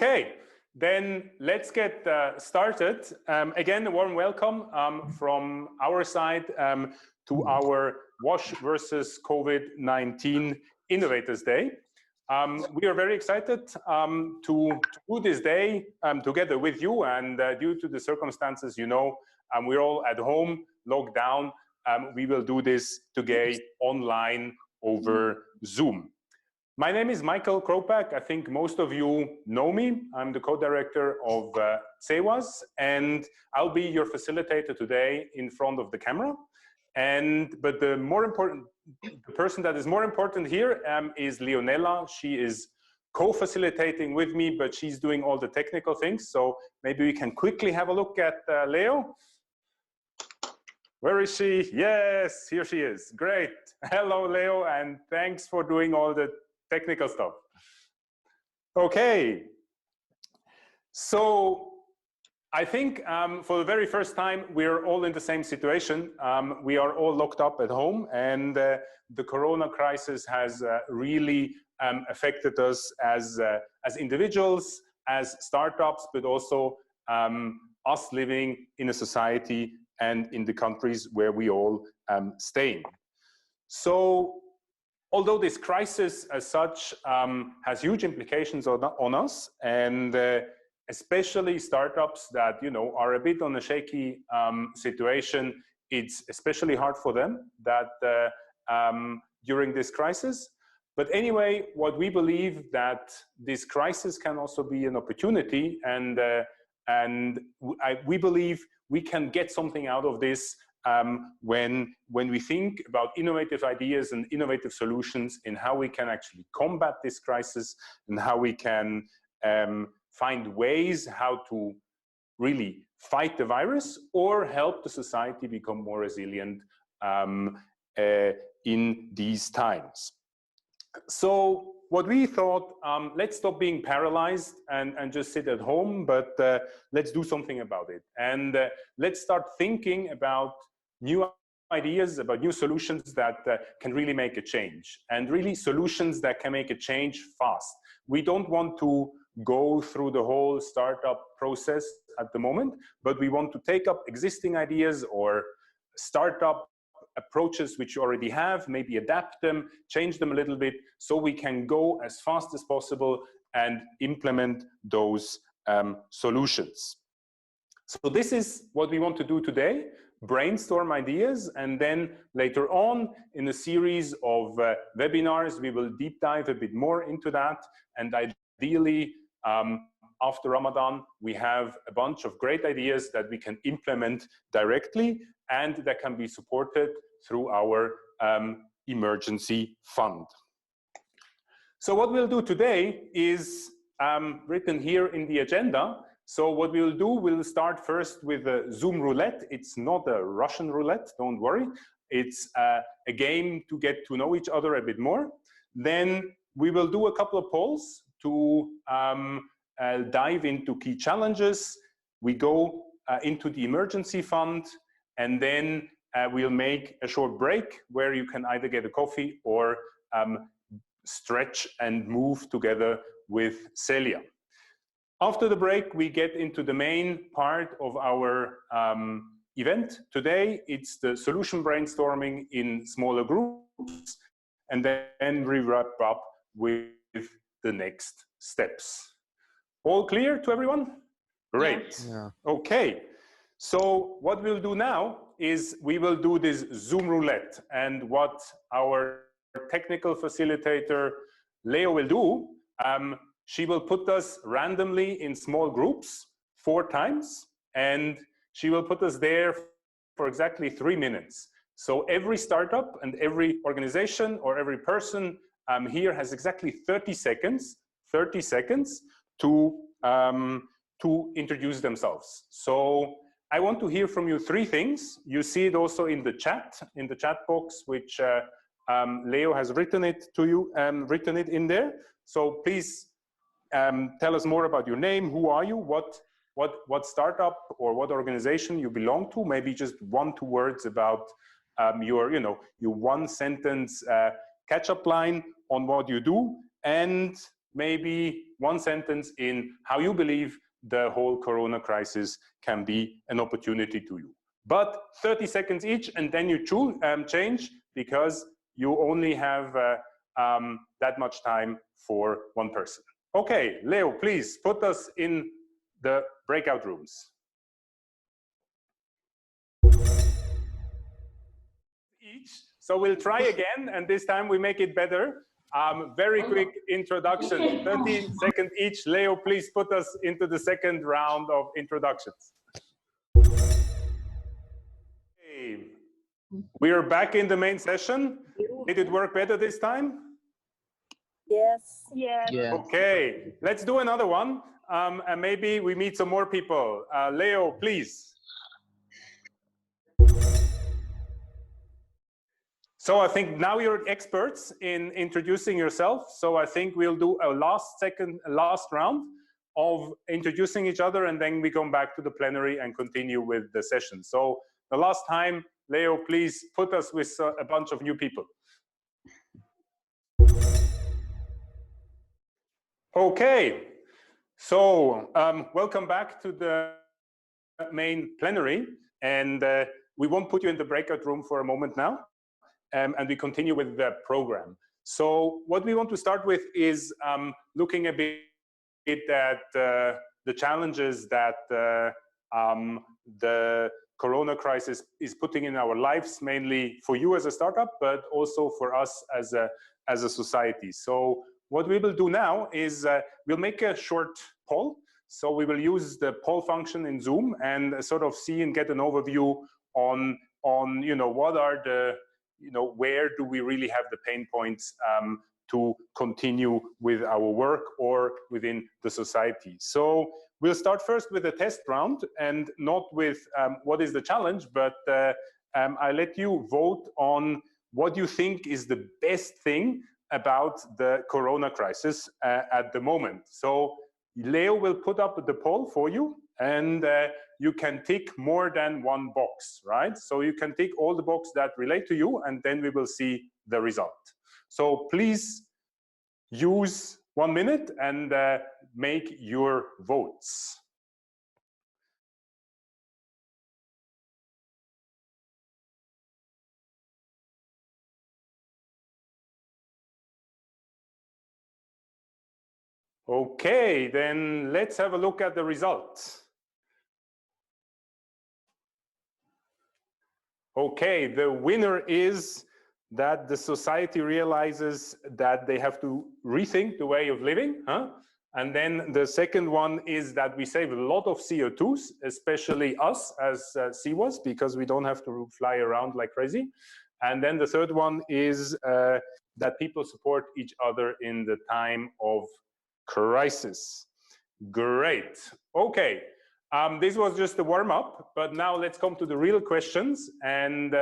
Okay, then let's get started. Again, a warm welcome from our side to our WASH versus COVID-19 Innovators Day. We are very excited to do this day together with you, and due to the circumstances, you know, we're all at home, locked down. We will do this today online over Zoom. My name is Michael Kropak. I think most of you know me. I'm the co-director of CEWAS, and I'll be your facilitator today in front of the camera. But the person that is more important here is Leonella. She is co-facilitating with me, but she's doing all the technical things. So maybe we can quickly have a look at Leo. Where is she? Yes, here she is. Great. Hello, Leo, and thanks for doing all the technical stuff. Okay. So I think for the very first time, we're all in the same situation. We are all locked up at home, and the Corona crisis has really affected us as individuals, as startups, but also us living in a society and in the countries where we all stay. So although this crisis as such has huge implications on us, and especially startups that, you know, are a bit on a shaky situation, it's especially hard for them that during this crisis. But anyway, what we believe that this crisis can also be an opportunity, and we believe we can get something out of this when we think about innovative ideas and innovative solutions in how we can actually combat this crisis, and how we can find ways how to really fight the virus or help the society become more resilient in these times. So what we thought, let's stop being paralyzed and just sit at home, but let's do something about it. And let's start thinking about new ideas, about new solutions that can really make a change, and really solutions that can make a change fast. We don't want to go through the whole startup process at the moment, but we want to take up existing ideas or startup approaches which you already have, maybe adapt them, change them a little bit, so we can go as fast as possible and implement those solutions. So this is what we want to do today, brainstorm ideas, and then later on in a series of webinars, we will deep dive a bit more into that, and ideally after Ramadan, we have a bunch of great ideas that we can implement directly and that can be supported through our emergency fund. So what we'll do today is written here in the agenda. So what we'll do, we'll start first with a Zoom roulette. It's not a Russian roulette, don't worry. It's a game to get to know each other a bit more. Then we will do a couple of polls to dive into key challenges. We go into the emergency fund, and then we'll make a short break where you can either get a coffee or stretch and move together with Celia. After the break, we get into the main part of our event. Today, it's the solution brainstorming in smaller groups, and then we wrap up with the next steps. All clear to everyone? Great. Yeah. Okay. So what we'll do now is we will do this Zoom roulette, and what our technical facilitator Leo will do, she will put us randomly in small groups 4 times, and she will put us there for exactly 3 minutes. So every startup and every organization or every person here has exactly 30 seconds to introduce themselves. So I want to hear from you 3 things. You see it also in the chat box, which Leo has written it to you, written it in there. So please tell us more about your name. Who are you? What startup or what organization you belong to? Maybe just 1-2 words about your 1-sentence catch-up line on what you do, and maybe one sentence in how you believe the whole Corona crisis can be an opportunity to you. But 30 seconds each, and then you change, because you only have that much time for one person. Okay, Leo, please put us in the breakout rooms. Each. So we'll try again, and this time we make it better. Very quick introduction, 30 seconds each. Leo, please put us into the second round of introductions. Okay. We are back in the main session. Did it work better this time? Yes. Yeah. Okay, let's do another one, and maybe we meet some more people. Leo, please. So I think now you're experts in introducing yourself. So I think we'll do a last round of introducing each other, and then we come back to the plenary and continue with the session. So the last time, Leo, please put us with a bunch of new people. Okay, so welcome back to the main plenary, and we won't put you in the breakout room for a moment now, and we continue with the program. So what we want to start with is looking a bit at the challenges that the Corona crisis is putting in our lives, mainly for you as a startup, but also for us as a society. So what we will do now is we'll make a short poll. So we will use the poll function in Zoom and sort of see and get an overview on what are the, where do we really have the pain points to continue with our work or within the society. So we'll start first with a test round, and not with what is the challenge, but I let you vote on what you think is the best thing about the Corona crisis at the moment. So Leo will put up the poll for you, and you can tick more than one box, right? So you can tick all the boxes that relate to you, and then we will see the result. So please use 1 minute and make your votes. Okay, then let's have a look at the results. Okay, the winner is that the society realizes that they have to rethink the way of living, huh? And then the second one is that we save a lot of CO2s, especially us as CWAS, because we don't have to fly around like crazy. And then the third one is that people support each other in the time of crisis. Great. Okay. This was just a warm-up, but now let's come to the real questions. And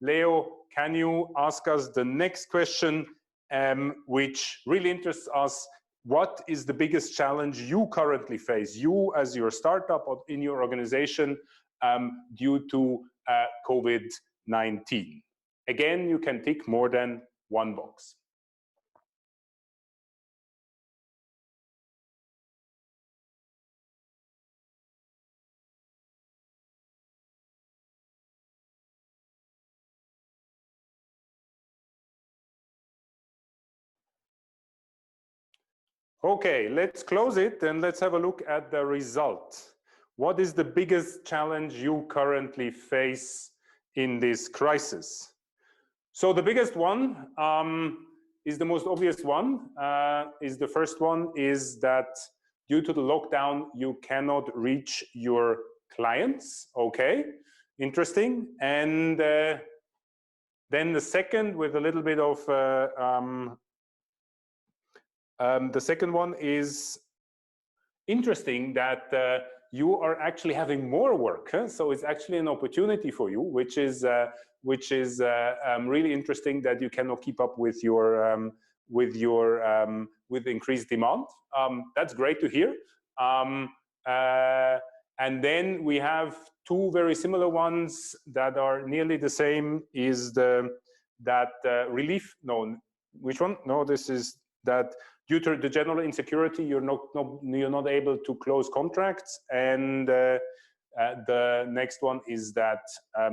Leo, can you ask us the next question, which really interests us? What is the biggest challenge you currently face, you as your startup or in your organization, due to COVID-19? Again, you can tick more than one box. Okay, let's close it and let's have a look at the result. What is the biggest challenge you currently face in this crisis? So the biggest one is the most obvious one, is the first one, is that due to the lockdown, you cannot reach your clients. Okay, interesting. And then the second, with a little bit of the second one is interesting, that you are actually having more work, huh? So it's actually an opportunity for you, which is really interesting, that you cannot keep up with your with increased demand. That's great to hear. And then we have two very similar ones that are nearly the same. Is that relief? No, which one? No, this is that due to the general insecurity, you're not able to close contracts. And the next one is that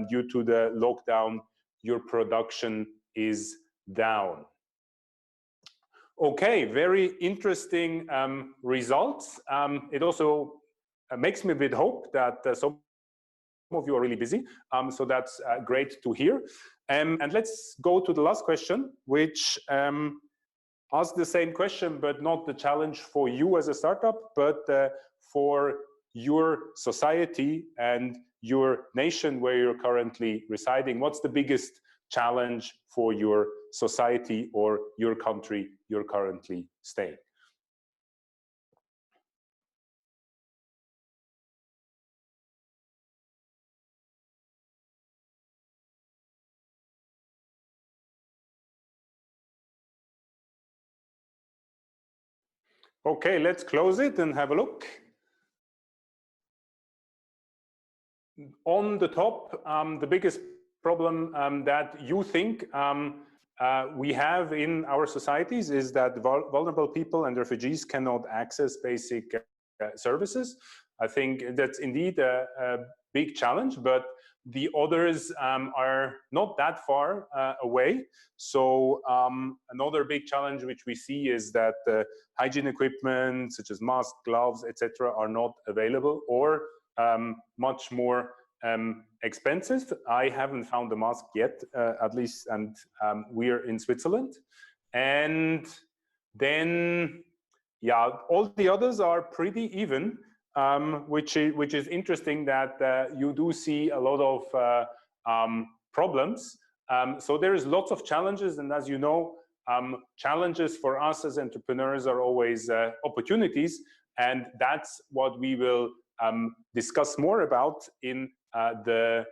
due to the lockdown, your production is down. Okay, very interesting results. It also makes me a bit hope that some of you are really busy. So that's great to hear. And let's go to the last question, which asks the same question, but not the challenge for you as a startup, but for your society and your nation where you're currently residing. What's the biggest challenge for your society or your country you're currently staying? Okay, let's close it and have a look. On the top, the biggest problem that you think we have in our societies is that vulnerable people and refugees cannot access basic services. I think that's indeed a big challenge, but the others are not that far away. So another big challenge which we see is that hygiene equipment such as masks, gloves, etc. are not available or much more expensive. I haven't found a mask yet, at least, and we're in Switzerland. And then, yeah, all the others are pretty even, which is interesting that you do see a lot of problems. So there is lots of challenges, and as you know, challenges for us as entrepreneurs are always opportunities, and that's what we will discuss more about in the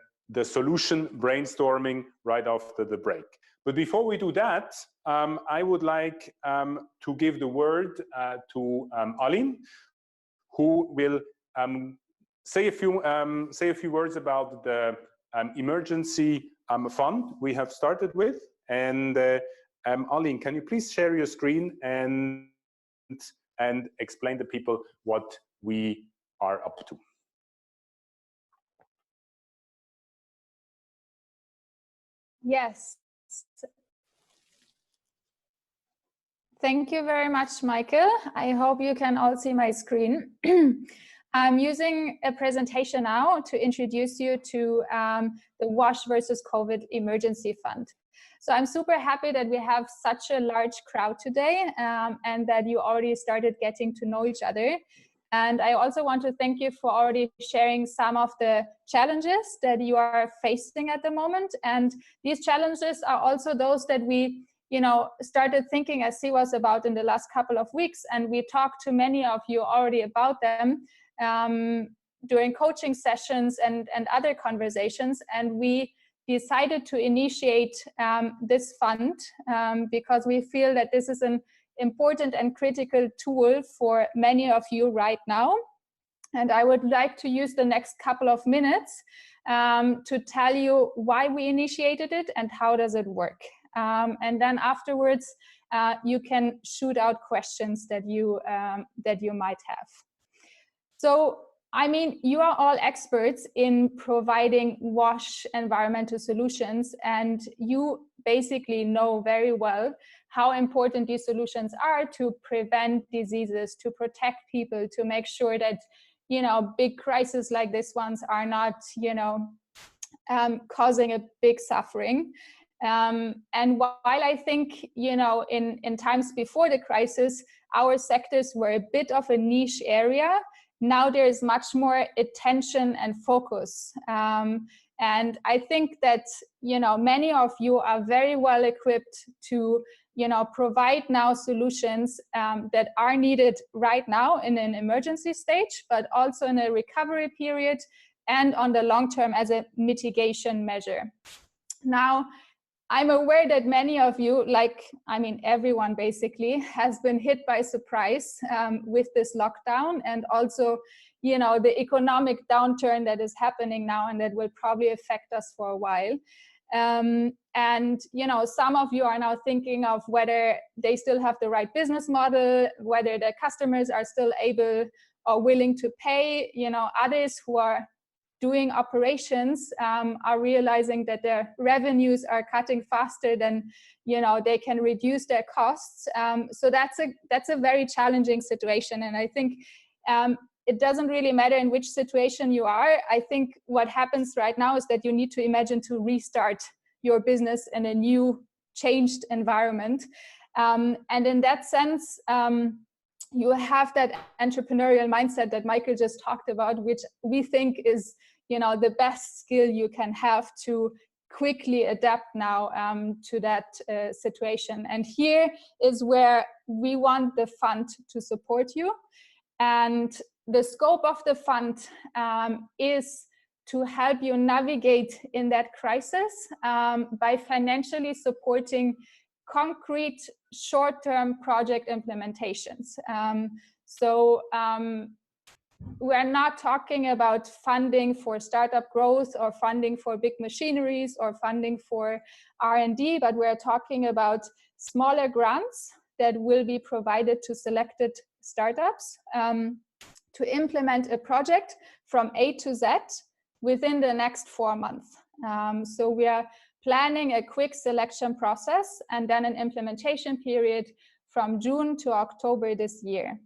solution brainstorming right after the break. But before we do that, I would like to give the word to Aline, who will say a few words about the emergency fund we have started with. And Aline, can you please share your screen and explain to people what we are up to? Yes. Thank you very much, Michael. I hope you can all see my screen. I'm using a presentation now to introduce you to the WASH versus COVID Emergency Fund. So I'm super happy that we have such a large crowd today and that you already started getting to know each other. And I also want to thank you for already sharing some of the challenges that you are facing at the moment. And these challenges are also those that we, started thinking, as she was about in the last couple of weeks. And we talked to many of you already about them during coaching sessions and other conversations. And we decided to initiate this fund because we feel that this is an important and critical tool for many of you right now. And I would like to use the next couple of minutes to tell you why we initiated it and how does it work. And then afterwards, you can shoot out questions that you might have. So, I mean, you are all experts in providing WASH environmental solutions, and you basically know very well how important these solutions are to prevent diseases, to protect people, to make sure that, big crises like this ones are not, causing a big suffering. And while I think, in times before the crisis, our sectors were a bit of a niche area, now there is much more attention and focus. And I think that, many of you are very well equipped to, provide now solutions that are needed right now in an emergency stage, but also in a recovery period and on the long term as a mitigation measure. Now, I'm aware that many of you, everyone basically, has been hit by surprise with this lockdown and also, the economic downturn that is happening now and that will probably affect us for a while. And some of you are now thinking of whether they still have the right business model, whether the customers are still able or willing to pay. Others who are doing operations are realizing that their revenues are cutting faster than they can reduce their costs. So that's a very challenging situation. And I think it doesn't really matter in which situation you are. I think what happens right now is that you need to imagine to restart your business in a new, changed environment. And in that sense, you have that entrepreneurial mindset that Michael just talked about, which we think is the best skill you can have to quickly adapt now to that situation. And here is where we want the fund to support you. And the scope of the fund is to help you navigate in that crisis by financially supporting concrete short-term project implementations. We're not talking about funding for startup growth or funding for big machineries or funding for R&D, but we're talking about smaller grants that will be provided to selected startups to implement a project from A to Z within the next 4 months. So we are planning a quick selection process and then an implementation period from June to October this year.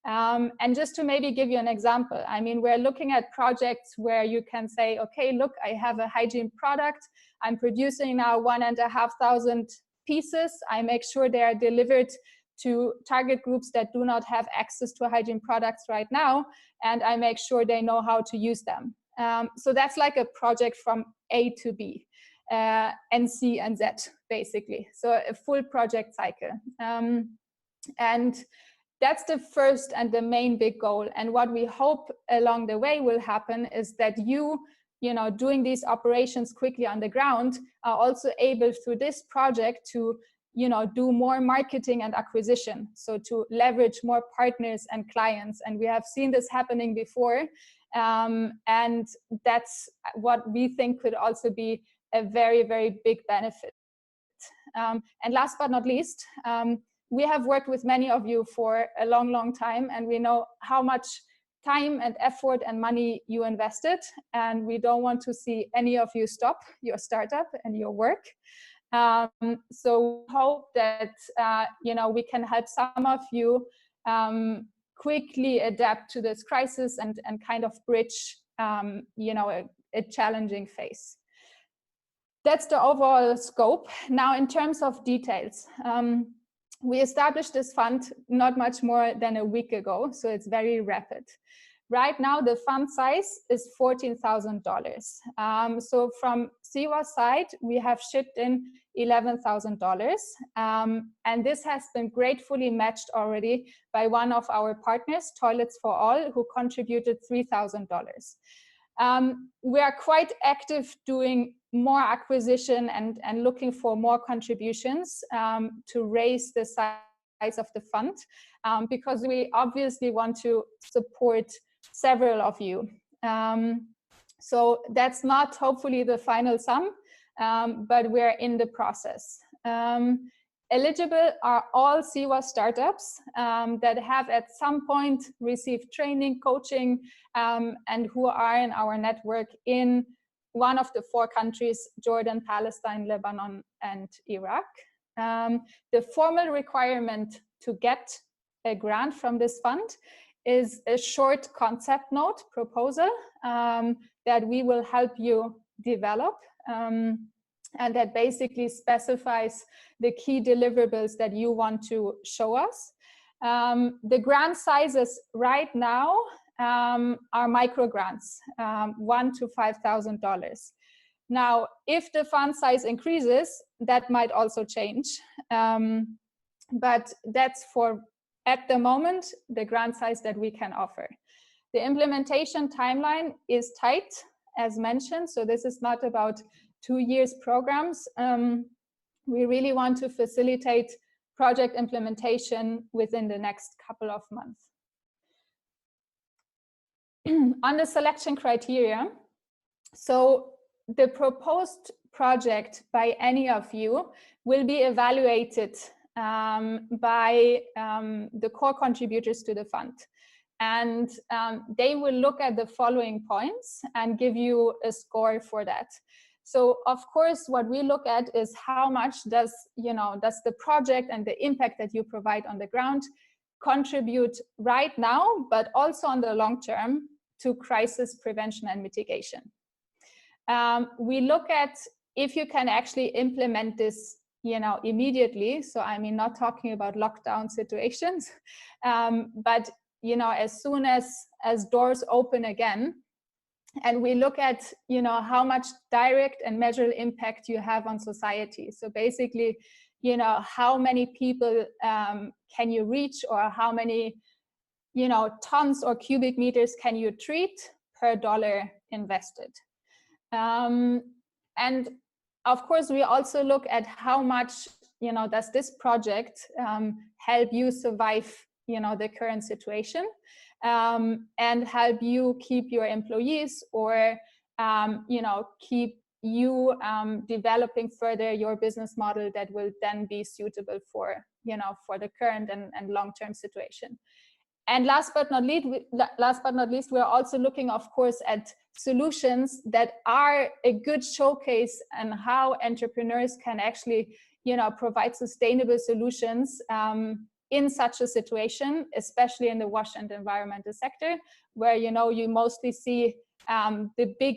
And just to maybe give you an example, I mean, we're looking at projects where you can say, okay, look, I have a hygiene product. I'm producing now 1,500 pieces. I make sure they are delivered to target groups that do not have access to hygiene products right now. And I make sure they know how to use them. So that's like a project from A to B, and C and Z, basically. So a full project cycle. And that's the first and the main big goal. And what we hope along the way will happen is that you doing these operations quickly on the ground are also able through this project to, do more marketing and acquisition. So to leverage more partners and clients. And we have seen this happening before. And that's what we think could also be a very, very big benefit. And last but not least, we have worked with many of you for a long, long time, and we know how much time and effort and money you invested, and we don't want to see any of you stop your startup and your work. So we hope that we can help some of you quickly adapt to this crisis and kind of bridge a challenging phase. That's the overall scope. Now, in terms of details, we established this fund not much more than a week ago, so it's very rapid. Right now, the fund size is $14,000. So from CWA's side, we have shipped in $11,000. And this has been gratefully matched already by one of our partners, Toilets for All, who contributed $3,000. We are quite active doing more acquisition and looking for more contributions to raise the size of the fund, because we obviously want to support several of you. So that's not hopefully the final sum, but we're in the process. Eligible are all CWA startups that have at some point received training, coaching, and who are in our network in one of the 4 countries, Jordan, Palestine, Lebanon, and Iraq. The formal requirement to get a grant from this fund is a short concept note proposal that we will help you develop. And that basically specifies the key deliverables that you want to show us. The grant sizes right now are micro grants, $1,000 to $5,000. Now, if the fund size increases, that might also change. But that's for, at the moment, the grant size that we can offer. The implementation timeline is tight, as mentioned. So this is not about 2 years programs. We really want to facilitate project implementation within the next couple of months. On the selection criteria, so the proposed project by any of you will be evaluated by the core contributors to the fund. And they will look at the following points and give you a score for that. So of course, what we look at is how much does the project and the impact that you provide on the ground contribute right now, but also on the long term to crisis prevention and mitigation. We look at if you can actually implement this immediately. So I mean, not talking about lockdown situations, but as soon as doors open again, and we look at how much direct and measurable impact you have on society. So basically, how many people can you reach, or how many tons or cubic meters can you treat per dollar invested. And of course, we also look at how much does this project help you survive the current situation, and help you keep your employees, or keep you developing further your business model that will then be suitable for the current and long-term situation. And last but not least, we're also looking, of course, at solutions that are a good showcase and how entrepreneurs can actually provide sustainable solutions in such a situation, especially in the wash and environmental sector, where you mostly see the big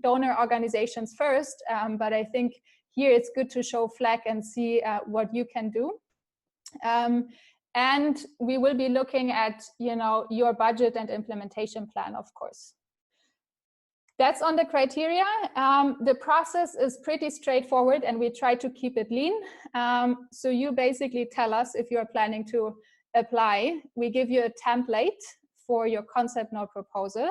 donor organizations first, but I think here it's good to show flag and see what you can do. And we will be looking at your budget and implementation plan, of course. That's on the criteria. The process is pretty straightforward, and we try to keep it lean. So you basically tell us if you're planning to apply. We give you a template for your concept note proposal.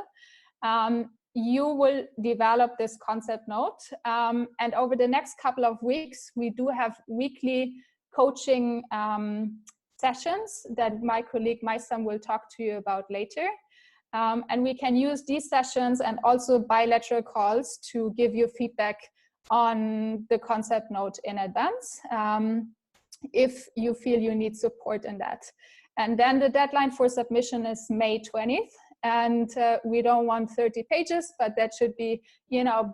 You will develop this concept note. And over the next couple of weeks, we do have weekly coaching sessions that my colleague Maisam will talk to you about later. And we can use these sessions and also bilateral calls to give you feedback on the concept note in advance, if you feel you need support in that. And then the deadline for submission is May 20th. And we don't want 30 pages, but that should be,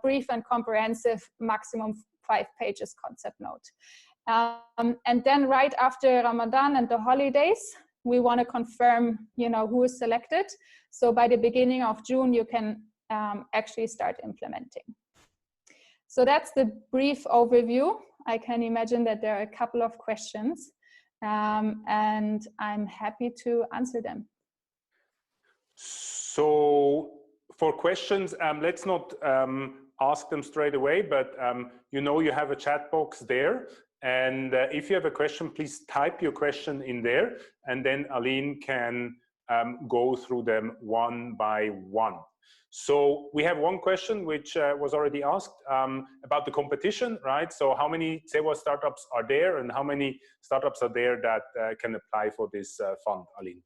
brief and comprehensive, maximum 5 pages concept note. And then right after Ramadan and the holidays, we want to confirm, who is selected. So by the beginning of June, you can actually start implementing. So that's the brief overview. I can imagine that there are a couple of questions, and I'm happy to answer them. So for questions, let's not ask them straight away, but you have a chat box there. And if you have a question, please type your question in there, and then Aline can go through them one by one. So we have one question which was already asked about the competition, right? So how many CEWA startups are there, and how many startups are there that can apply for this fund, Aline?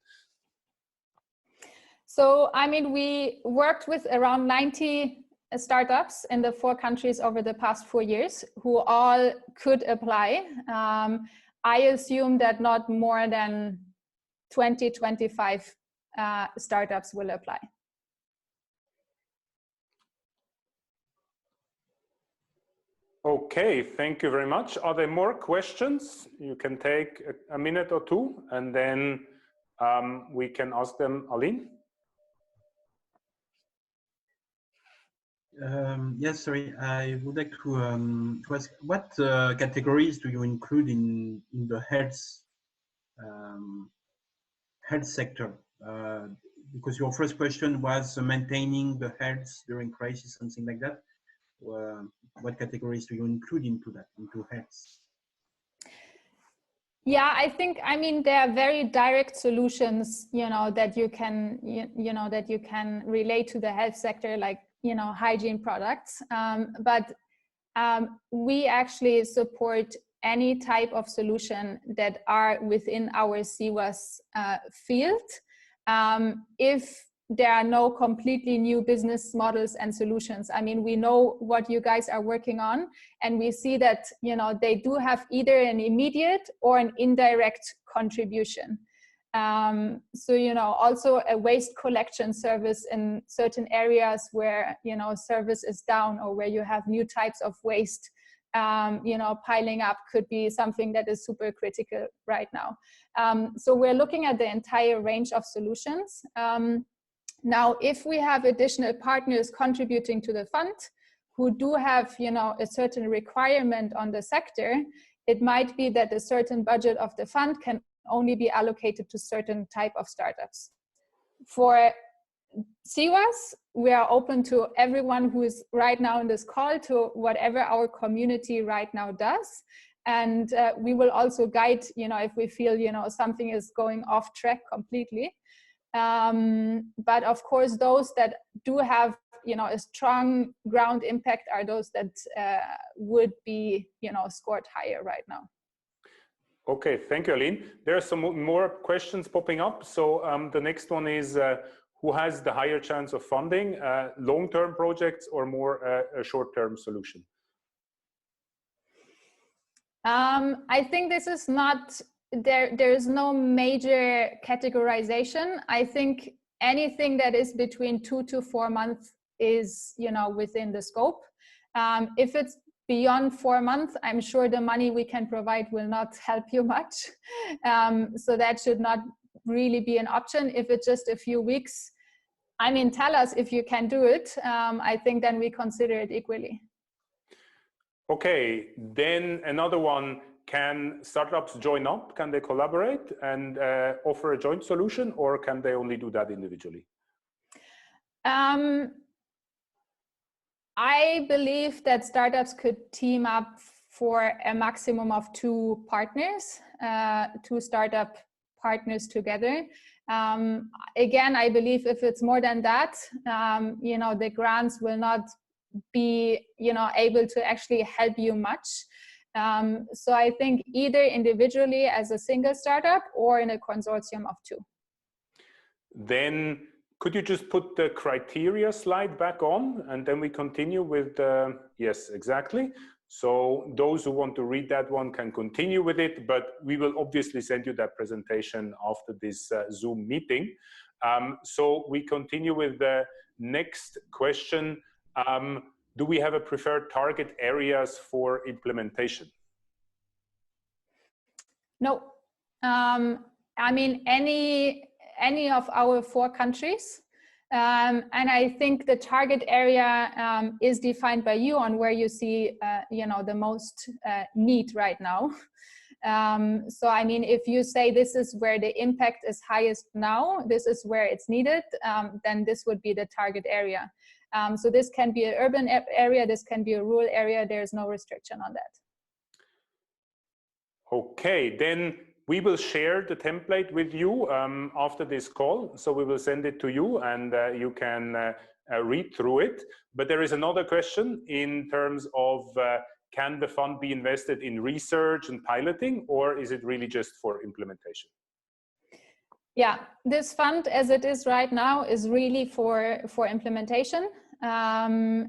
So, I mean, we worked with around 90 startups in the 4 countries over the past 4 years who all could apply. I assume that not more than 20, 25 startups will apply. Okay, thank you very much. Are there more questions? You can take a minute or two, and then we can ask them. Aline? Yes, sorry. I would like to ask, what categories do you include in the health sector? Because your first question was maintaining the health during crisis, something like that. What categories do you include into health? Yeah, I think, I mean, there are very direct solutions, that you can, that you can relate to the health sector, like, hygiene products. But we actually support any type of solution that are within our CEWA's field. If there are no completely new business models and solutions. I mean, we know what you guys are working on, and we see that, you know, they do have either an immediate or an indirect contribution. So, you know, also a waste collection service in certain areas where, you know, service is down, or where you have new types of waste, you know, piling up, could be something that is super critical right now. So we're looking at the entire range of solutions. Now, if we have additional partners contributing to the fund who do have, you know, a certain requirement on the sector, it might be that a certain budget of the fund can only be allocated to certain type of startups. For CWAS, we are open to everyone who is right now in this call, to whatever our community right now does. And we will also guide, you know, if we feel, you know, something is going off track completely. But of course, those that do have, you know, a strong ground impact are those that would be, you know, scored higher right now. Okay, thank you, Aline. There are some more questions popping up. So the next one is, who has the higher chance of funding, long-term projects or more a short-term solution? I think this is not, there is no major categorization. I think anything that is between 2 to 4 months is, you know, within the scope. If it's beyond 4 months, I'm sure the money we can provide will not help you much. So that should not really be an option. If it's just a few weeks, I mean, tell us if you can do it. I think then we consider it equally. Okay, then another one, can startups join up? Can they collaborate and offer a joint solution, or can they only do that individually? I believe that startups could team up for a maximum of 2 partners, 2 startup partners together. Again, I believe if it's more than that, you know, the grants will not be, you know, able to actually help you much. So I think either individually as a single startup or in a consortium of 2. Then could you just put the criteria slide back on, and then we continue with the, yes, exactly. So those who want to read that one can continue with it, but we will obviously send you that presentation after this Zoom meeting. So we continue with the next question. Do we have a preferred target areas for implementation? No. I mean, any of our 4 countries. And I think the target area is defined by you on where you see, you know, the most need right now. So, I mean, if you say this is where the impact is highest now, this is where it's needed, then this would be the target area. So this can be an urban area, this can be a rural area, there's no restriction on that. Okay, then we will share the template with you after this call. So we will send it to you, and you can read through it. But there is another question in terms of, can the fund be invested in research and piloting, or is it really just for implementation? Yeah, this fund as it is right now is really for implementation and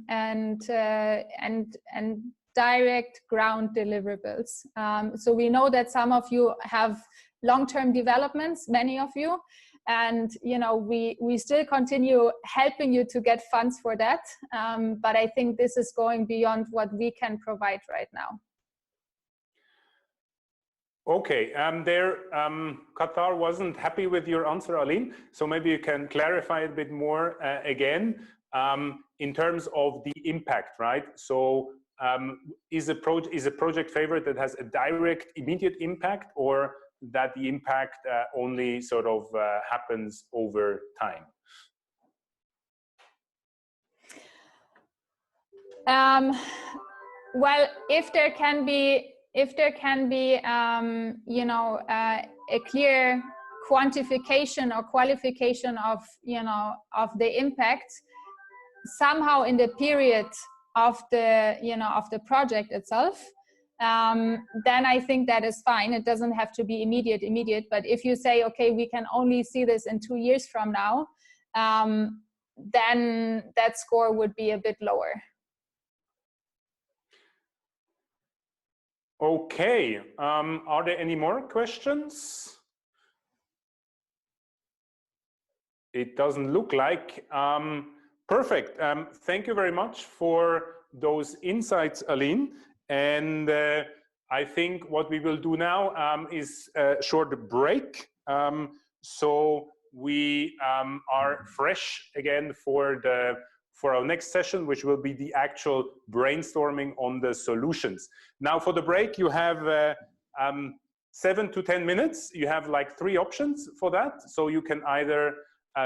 direct ground deliverables. So we know that some of you have long-term developments, many of you, and you know we still continue helping you to get funds for that. But I think this is going beyond what we can provide right now. Okay, Qatar wasn't happy with your answer, Aline. So maybe you can clarify a bit more again in terms of the impact, right? So is a project favorite that has a direct, immediate impact, or that the impact only sort of happens over time? Well, if there can be you know, a clear quantification or qualification of, you know, of the impact somehow in the period of the, you know, of the project itself, then I think that is fine. It doesn't have to be immediate. But if you say, okay, we can only see this in 2 years from now, then that score would be a bit lower. Okay, are there any more questions? It doesn't look like. Perfect. Thank you very much for those insights, Aline. And I think what we will do now is a short break. So we are fresh again for our next session, which will be the actual brainstorming on the solutions. Now for the break, you have 7 to 10 minutes. You have like 3 options for that. So you can either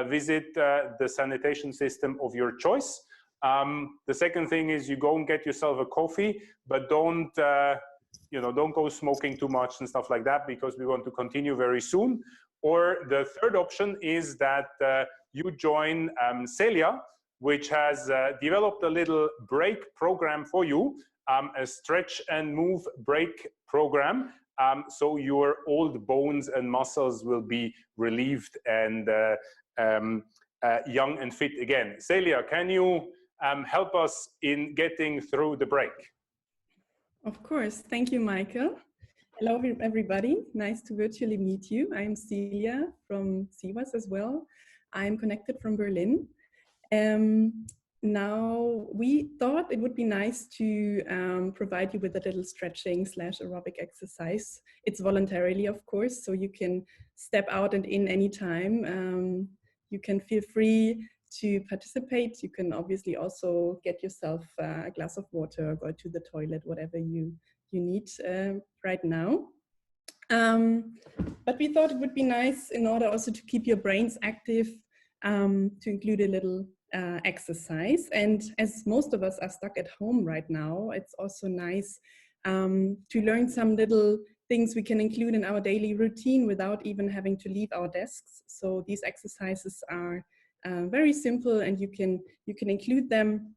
visit the sanitation system of your choice. The second thing is you go and get yourself a coffee, but don't go smoking too much and stuff like that, because we want to continue very soon. Or the third option is that you join Celia, which has developed a little break program for you, a stretch and move break program. So your old bones and muscles will be relieved and young and fit again. Celia, can you help us in getting through the break? Of course. Thank you, Michael. Hello, everybody. Nice to virtually meet you. I'm Celia from CIWAS as well. I'm connected from Berlin. Now, we thought it would be nice to provide you with a little stretching / aerobic exercise. It's voluntarily, of course, so you can step out and in anytime. You can feel free to participate. You can obviously also get yourself a glass of water, go to the toilet, whatever you need right now. But we thought it would be nice, in order also to keep your brains active, to include a little exercise. And as most of us are stuck at home right now, it's also nice to learn some little things we can include in our daily routine without even having to leave our desks. So these exercises are very simple, and you can include them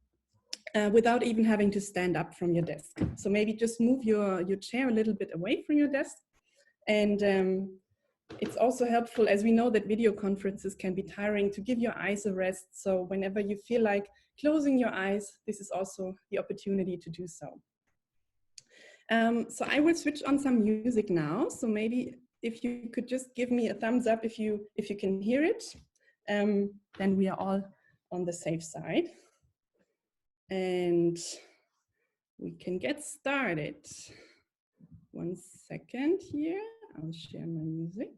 without even having to stand up from your desk. So maybe just move your chair a little bit away from your desk. And it's also helpful, as we know that video conferences can be tiring, to give your eyes a rest. So whenever you feel like closing your eyes, this is also the opportunity to do so. So I will switch on some music now. So maybe if you could just give me a thumbs up if you can hear it, then we are all on the safe side. And we can get started. 1 second here, I'll share my music.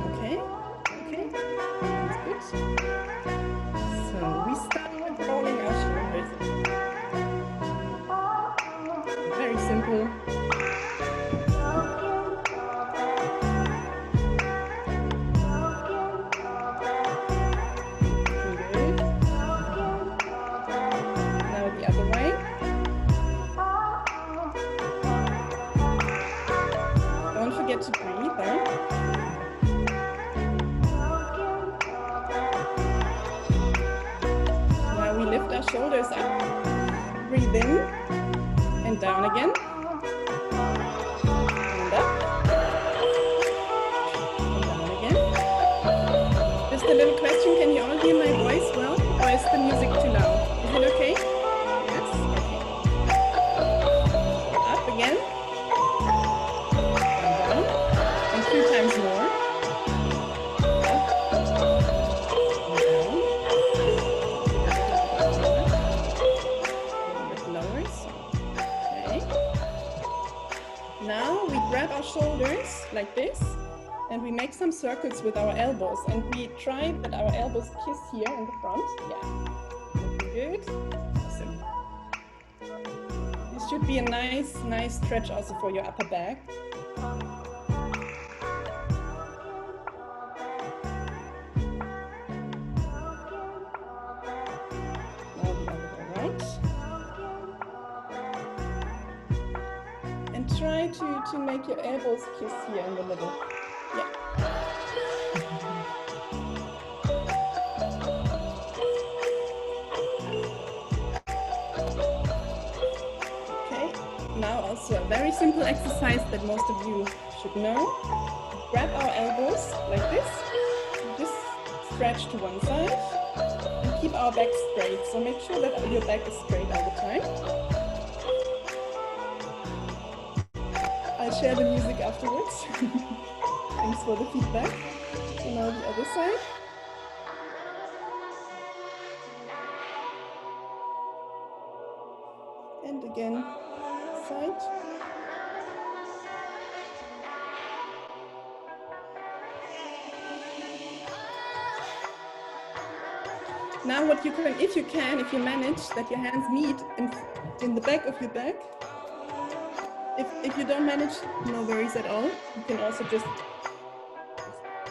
Okay, that's good. So we start with rolling our shoulders. Very simple. Good. Now the other way. Don't forget to breathe, huh? Now we lift our shoulders up. Breathe in and down again. And up. And down again. Just a little question, can you all hear my voice well? Or is the music too loud? Is it okay? Yes? Okay. Up again. And down. And 2 times more. Up. And down. A bit lower. Okay. Now we grab our shoulders like this, and we make some circles with our elbows, and we try that our elbows kiss here in the front. Yeah, looking good. Awesome. This should be a nice stretch also for your upper back. Now the other way around. And try to make your elbows kiss here in the middle. Yeah. also a very simple exercise that most of you should know. Grab our elbows like this, just stretch to one side, and keep our back straight. So make sure that your back is straight all the time. I'll share the music afterwards. Thanks for the feedback. So now the other side. And again, side. Now what you can, if you manage that your hands meet in the back of your back. If you don't manage, no worries at all. You can also just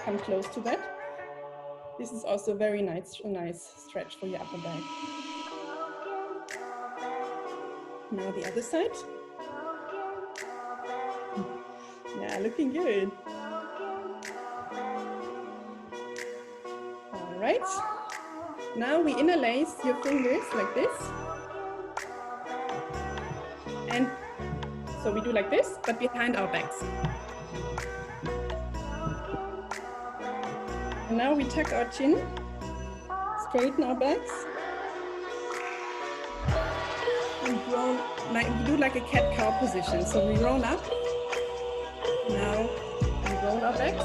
come close to that. This is also a very nice stretch for your upper back. Now the other side. Yeah, looking good. All right. Now we interlace your fingers like this. And so we do like this, but behind our backs. And now we tuck our chin, straighten our backs, and roll, like we do like a cat-cow position. So we roll up. Now we roll our backs.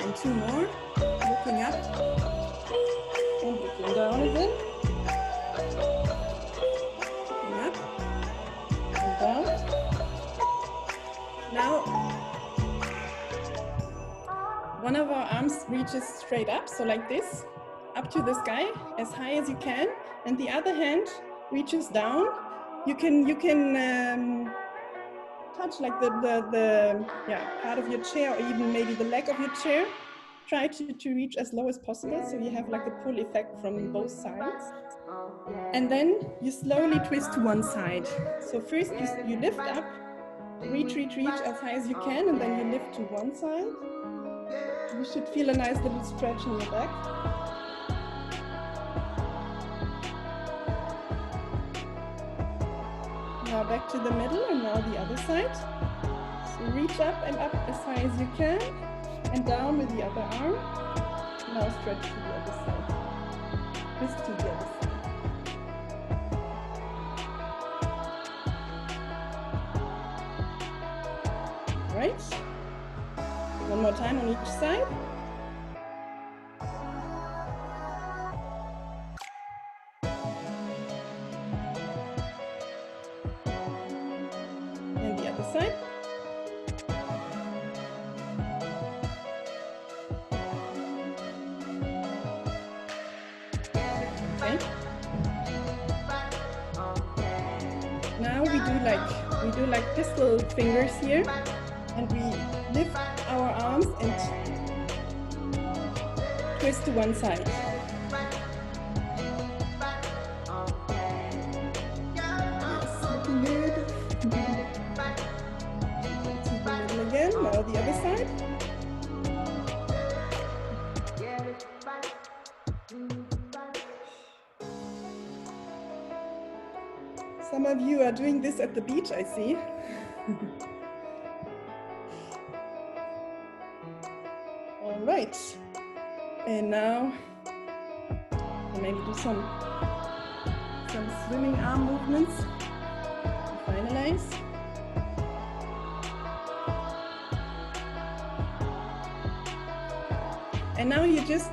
And two more. Looking up and looking down again. Looking up and down. Now, one of our arms reaches straight up, so like this, up to the sky, as high as you can, and the other hand reaches down. You can touch like the part of your chair, or even maybe the leg of your chair. Try to reach as low as possible, so you have like a pull effect from both sides. And then you slowly twist to one side. So first you lift up, reach as high as you can, and then you lift to one side. You should feel a nice little stretch in your back. Now back to the middle, and now the other side. So reach up and up as high as you can. And down with the other arm. Now stretch to the other side. Twist to the other side. Right. One more time on each side. And the other side. Now we do like pistol fingers here, and we lift our arms and twist to one side. Yes, looking good. To the middle again. Now the other side. Some of you are doing this at the beach, I see. All right. And now maybe do some swimming arm movements to finalize. And now you just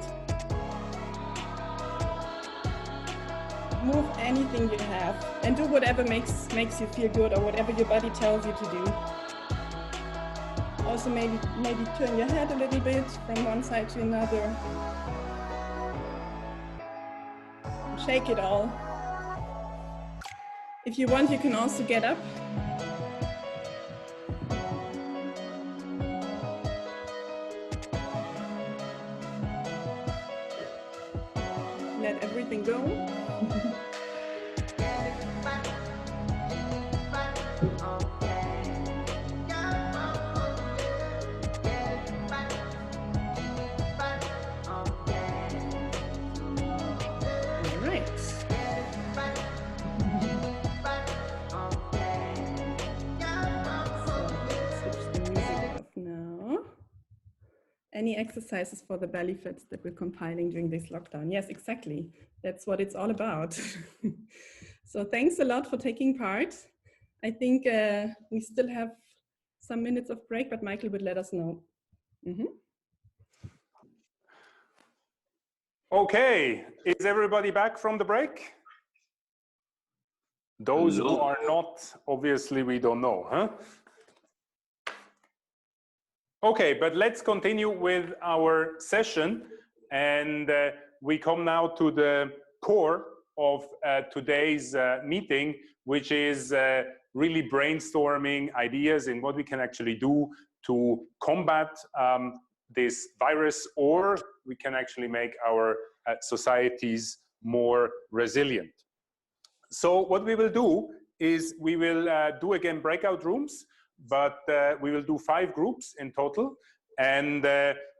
move anything you have and do whatever makes you feel good, or whatever your body tells you to do. Also maybe turn your head a little bit from one side to another. Shake it all. If you want, you can also get up. Let everything go. Any exercises for the belly fits that we're compiling during this lockdown? Yes, exactly. That's what it's all about. So thanks a lot for taking part. I think we still have some minutes of break, but Michael would let us know. Okay, is everybody back from the break? Those who are not, obviously we don't know, huh? Okay, but let's continue with our session, and we come now to the core of today's meeting, which is really brainstorming ideas in what we can actually do to combat this virus, or we can actually make our societies more resilient. So what we will do is we will do again breakout rooms, but we will do 5 groups in total, and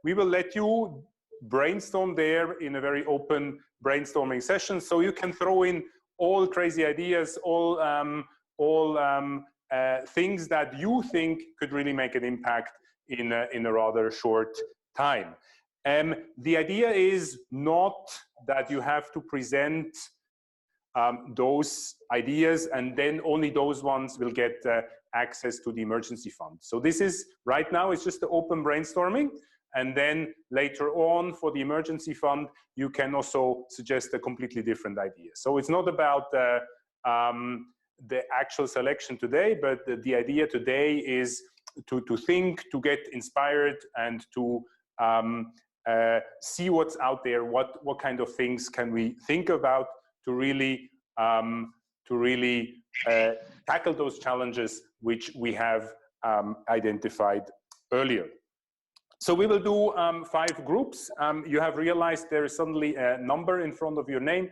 we will let you brainstorm there in a very open brainstorming session, so you can throw in all crazy ideas, all things that you think could really make an impact in a rather short time. The idea is not that you have to present those ideas and then only those ones will get access to the emergency fund. So this is, right now, it's just the open brainstorming, and then later on for the emergency fund, you can also suggest a completely different idea. So it's not about the actual selection today, but the idea today is to think, to get inspired, and to see what's out there, what kind of things can we think about to really tackle those challenges which we have identified earlier. So we will do 5 groups. You have realized there is suddenly a number in front of your name.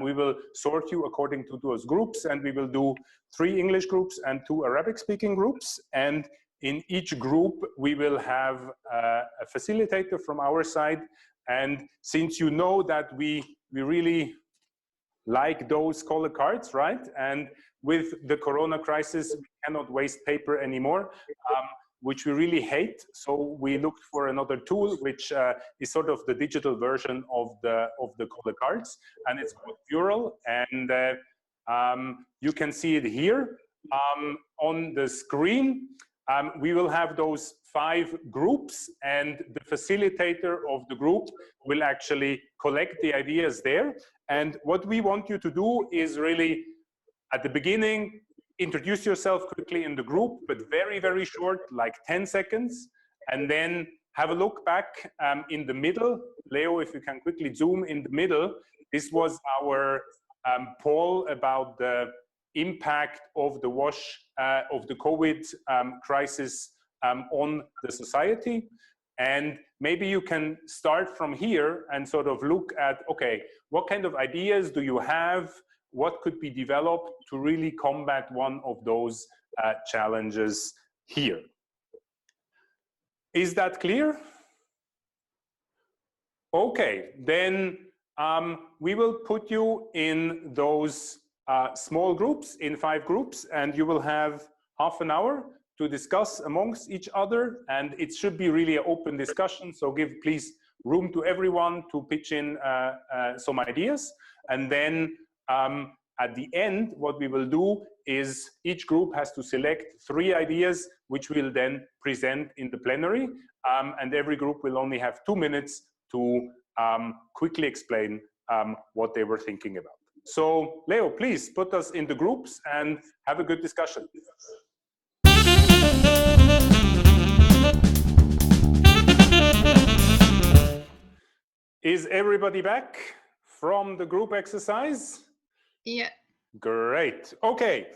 We will sort you according to those groups, and we will do 3 English groups and 2 Arabic speaking groups. And in each group, we will have a facilitator from our side. And since you know that we really like those color cards, right? And with the Corona crisis, we cannot waste paper anymore, which we really hate. So we looked for another tool, which is sort of the digital version of the color cards, and it's called Mural. And you can see it here on the screen. We will have those 5 groups, and the facilitator of the group will actually collect the ideas there. And what we want you to do is really, at the beginning, introduce yourself quickly in the group, but very, very short, like 10 seconds. And then have a look back in the middle. Leo, if you can quickly zoom in the middle. This was our poll about the impact of the of the COVID crisis on the society. And maybe you can start from here and sort of look at, okay, what kind of ideas do you have? What could be developed to really combat one of those challenges here? Is that clear? Okay, then we will put you in those small groups, in 5 groups, and you will have half an hour to discuss amongst each other, and it should be really an open discussion, so give please room to everyone to pitch in some ideas. And then at the end, what we will do is each group has to select 3 ideas, which we'll then present in the plenary, and every group will only have 2 minutes to quickly explain what they were thinking about. So Leo, please put us in the groups and have a good discussion. Is everybody back from the group exercise? Yeah. Great. Okay.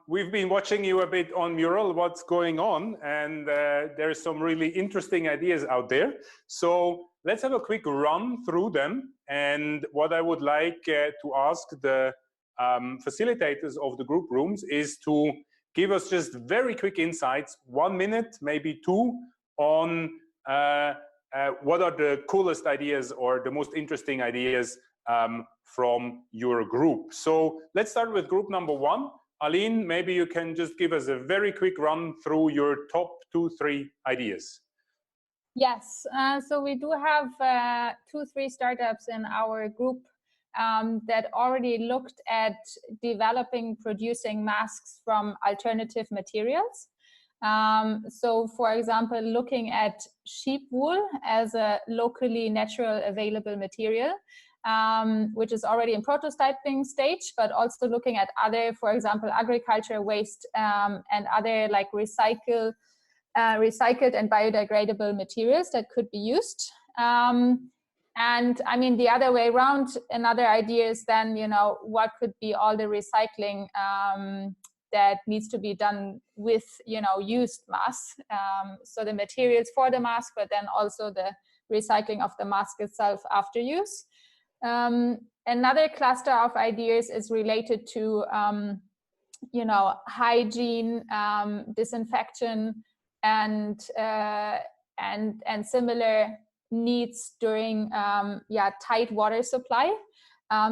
We've been watching you a bit on Mural, what's going on, and there's some really interesting ideas out there. So let's have a quick run through them. And what I would like to ask the facilitators of the group rooms is to give us just very quick insights, 1 minute, maybe 2, on what are the coolest ideas or the most interesting ideas from your group. So let's start with group number 1. Aline, maybe you can just give us a very quick run through your top 2-3 ideas. Yes, so we do have 2-3 startups in our group that already looked at developing, producing masks from alternative materials. So, for example, looking at sheep wool as a locally natural available material, which is already in prototyping stage, but also looking at other, for example, agriculture waste and other like recycled and biodegradable materials that could be used. And I mean, the other way around, another idea is then, you know, what could be all the recycling that needs to be done with, you know, used masks. So the materials for the mask, but then also the recycling of the mask itself after use. Another cluster of ideas is related to, you know, hygiene, disinfection, and similar needs during tight water supply.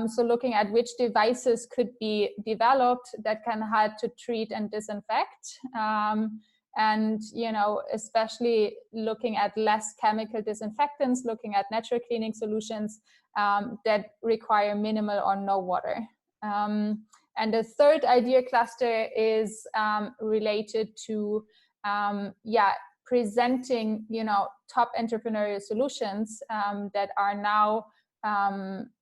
So looking at which devices could be developed that can help to treat and disinfect, and you know, especially looking at less chemical disinfectants, looking at natural cleaning solutions that require minimal or no water. And the third idea cluster is related to presenting, you know, top entrepreneurial solutions that are now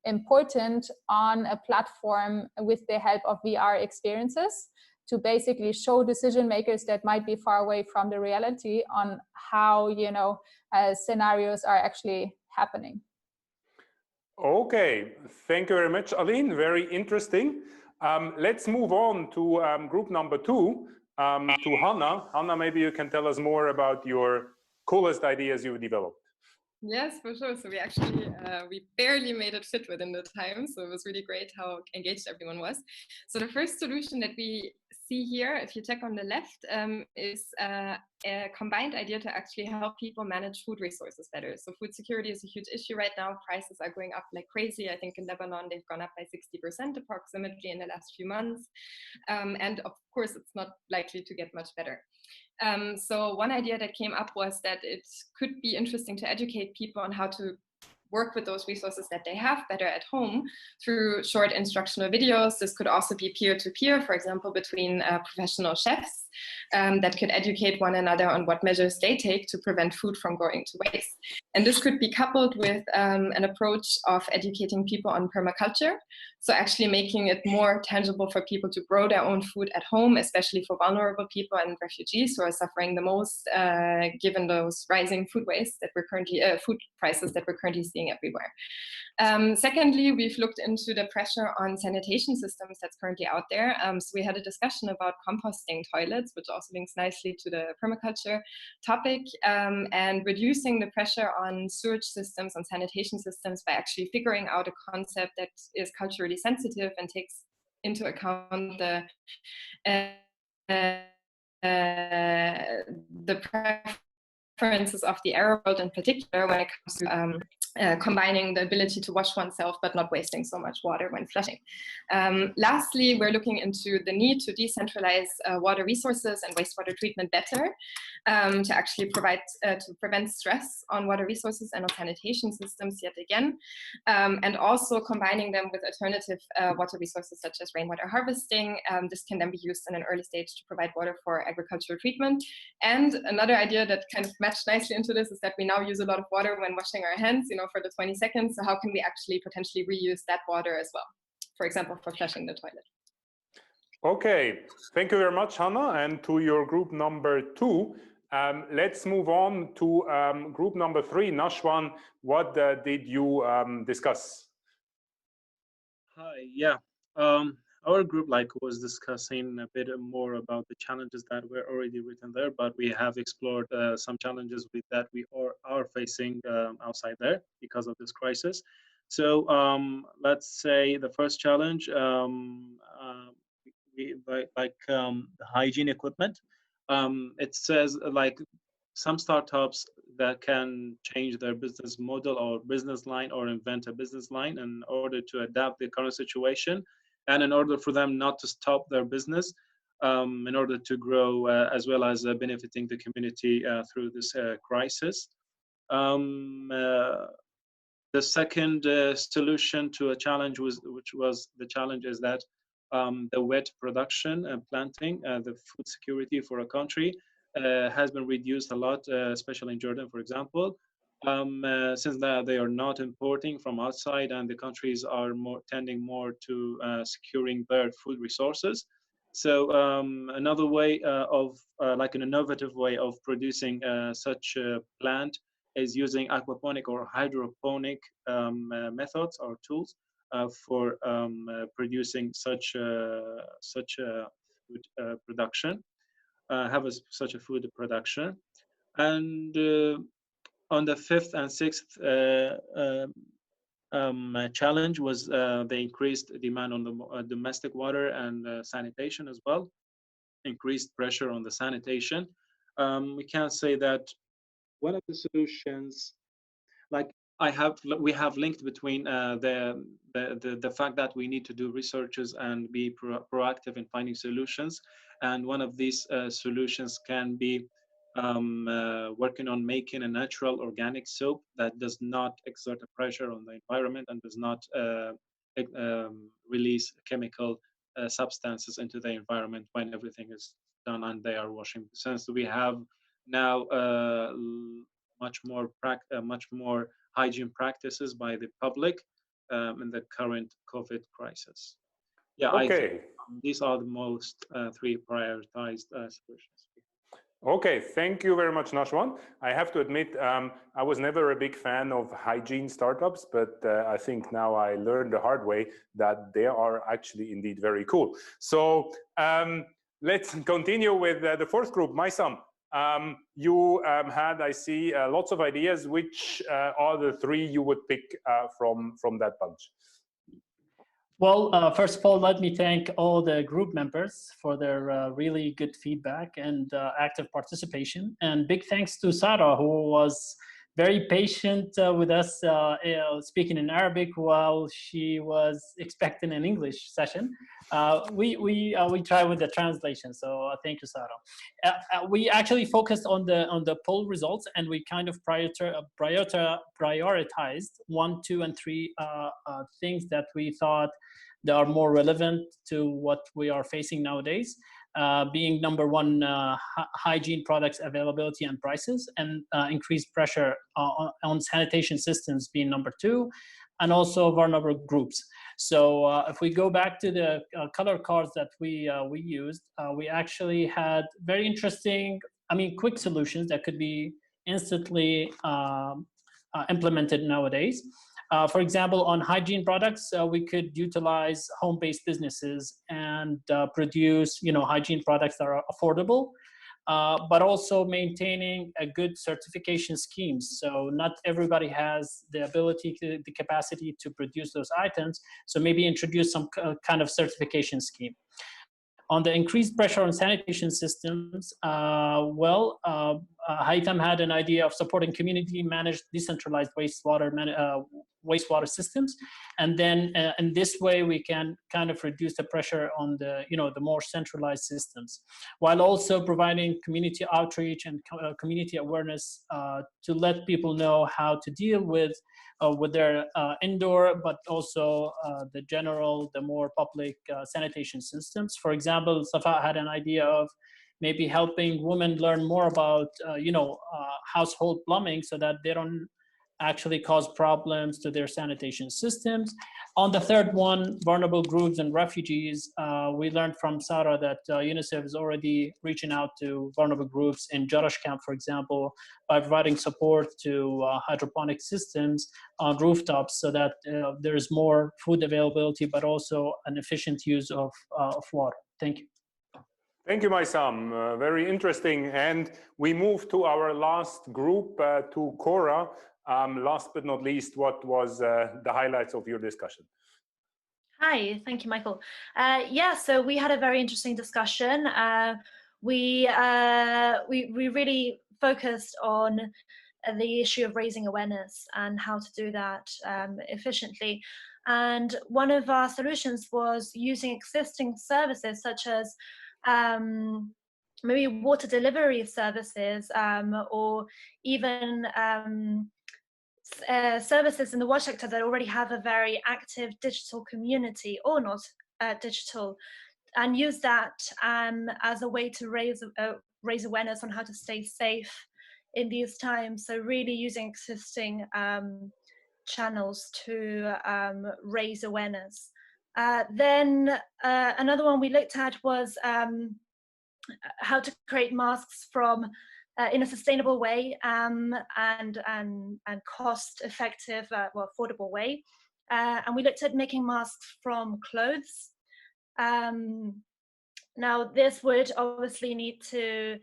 important on a platform with the help of VR experiences, to basically show decision makers that might be far away from the reality on how, you know, scenarios are actually happening. Okay, thank you very much, Aline. Very interesting. Let's move on to group number 2, to Hannah. Hannah, maybe you can tell us more about your coolest ideas you've developed. Yes, for sure. So we actually, we barely made it fit within the time. So it was really great how engaged everyone was. So the first solution that we see here, if you check on the left, is a combined idea to actually help people manage food resources better. So food security is a huge issue right now. Prices are going up like crazy. I think in Lebanon, they've gone up by 60% approximately in the last few months. And of course, it's not likely to get much better. So one idea that came up was that it could be interesting to educate people on how to work with those resources that they have better at home through short instructional videos. This could also be peer-to-peer, for example, between professional chefs that could educate one another on what measures they take to prevent food from going to waste. And this could be coupled with an approach of educating people on permaculture. So actually making it more tangible for people to grow their own food at home, especially for vulnerable people and refugees who are suffering the most, given those rising food waste that we're currently, food prices that we're currently seeing everywhere. Secondly, we've looked into the pressure on sanitation systems that's currently out there. So we had a discussion about composting toilets, which also links nicely to the permaculture topic, and reducing the pressure on sewage systems, on sanitation systems, by actually figuring out a concept that is culturally sensitive and takes into account the preferences of the Arab world in particular when it comes to combining the ability to wash oneself but not wasting so much water when flushing. Lastly, we're looking into the need to decentralize water resources and wastewater treatment better to actually provide, to prevent stress on water resources and on sanitation systems yet again, and also combining them with alternative water resources such as rainwater harvesting. This can then be used in an early stage to provide water for agricultural treatment. And another idea that kind of matched nicely into this is that we now use a lot of water when washing our hands, you know, for the 20 seconds. So how can we actually potentially reuse that water as well? For example, for flushing the toilet. Okay, thank you very much, Hannah. And to your group number 2, let's move on to group number 3. Nashwan, what did you discuss? Hi, yeah. Our group was discussing a bit more about the challenges that were already written there, but we have explored some challenges with that we are facing outside there because of this crisis. So let's say the first challenge, the hygiene equipment. It says some startups that can change their business model or business line or invent a business line in order to adapt the current situation, and in order for them not to stop their business, in order to grow as well as benefiting the community through this crisis. The second solution to a challenge which was the challenge is that the wet production and planting, the food security for a country has been reduced a lot, especially in Jordan, for example, since they are not importing from outside and the countries are tending more to securing their food resources. So another way like an innovative way of producing such a plant is using aquaponic or hydroponic methods or tools for producing such food production, such a food production. And on the fifth and sixth challenge was the increased demand on the domestic water and sanitation as well, increased pressure on the sanitation. We can say that one of the solutions, like we have linked between the fact that we need to do researches and be proactive in finding solutions, and one of these solutions can be working on making a natural organic soap that does not exert a pressure on the environment and does not release chemical substances into the environment when everything is done and they are washing. Since we have now much more hygiene practices by the public in the current COVID crisis. Yeah, okay. I think these are the most three prioritized solutions. Okay, thank you very much, Nashwan. I have to admit, I was never a big fan of hygiene startups, but I think now I learned the hard way that they are actually indeed very cool. So let's continue with the fourth group, Maisam. You had, I see, lots of ideas. Which are the three you would pick from that bunch? Well, first of all, let me thank all the group members for their really good feedback and active participation. And big thanks to Sarah, who was very patient with us speaking in Arabic while she was expecting an English session. We try with the translation, so thank you, Sarah. We actually focused on the poll results, and we kind of prioritized 1, 2, and 3 things that we thought that are more relevant to what we are facing nowadays, being number 1, hygiene products availability and prices, and increased pressure on sanitation systems being number 2, and also vulnerable groups. So if we go back to the color cards that we used, we actually had very interesting, quick solutions that could be instantly implemented nowadays. For example, on hygiene products, we could utilize home-based businesses and produce, hygiene products that are affordable, but also maintaining a good certification schemes. So not everybody has the ability, the capacity to produce those items. So maybe introduce some kind of certification scheme. On the increased pressure on sanitation systems, Haytham had an idea of supporting community-managed decentralized wastewater systems, and then in this way we can kind of reduce the pressure on the the more centralized systems, while also providing community outreach and community awareness to let people know how to deal with their indoor, but also the more public sanitation systems. For example, Safa had an idea of maybe helping women learn more about, household plumbing so that they don't actually cause problems to their sanitation systems. On the third one, vulnerable groups and refugees, we learned from Sarah that UNICEF is already reaching out to vulnerable groups in Jarash camp, for example, by providing support to hydroponic systems on rooftops so that there is more food availability, but also an efficient use of water. Thank you. Thank you, Maisam. Very interesting. And we move to our last group, to Cora. Last but not least, what was the highlights of your discussion? Hi, thank you, Michael. So we had a very interesting discussion. We really focused on the issue of raising awareness and how to do that efficiently. And one of our solutions was using existing services such as maybe water delivery services, or even services in the water sector that already have a very active digital community or not digital, and use that as a way to raise awareness on how to stay safe in these times. So really using existing channels to raise awareness. Then another one we looked at was how to create masks from in a sustainable way and cost-effective, well, affordable way. And we looked at making masks from clothes. Now, this would obviously need to,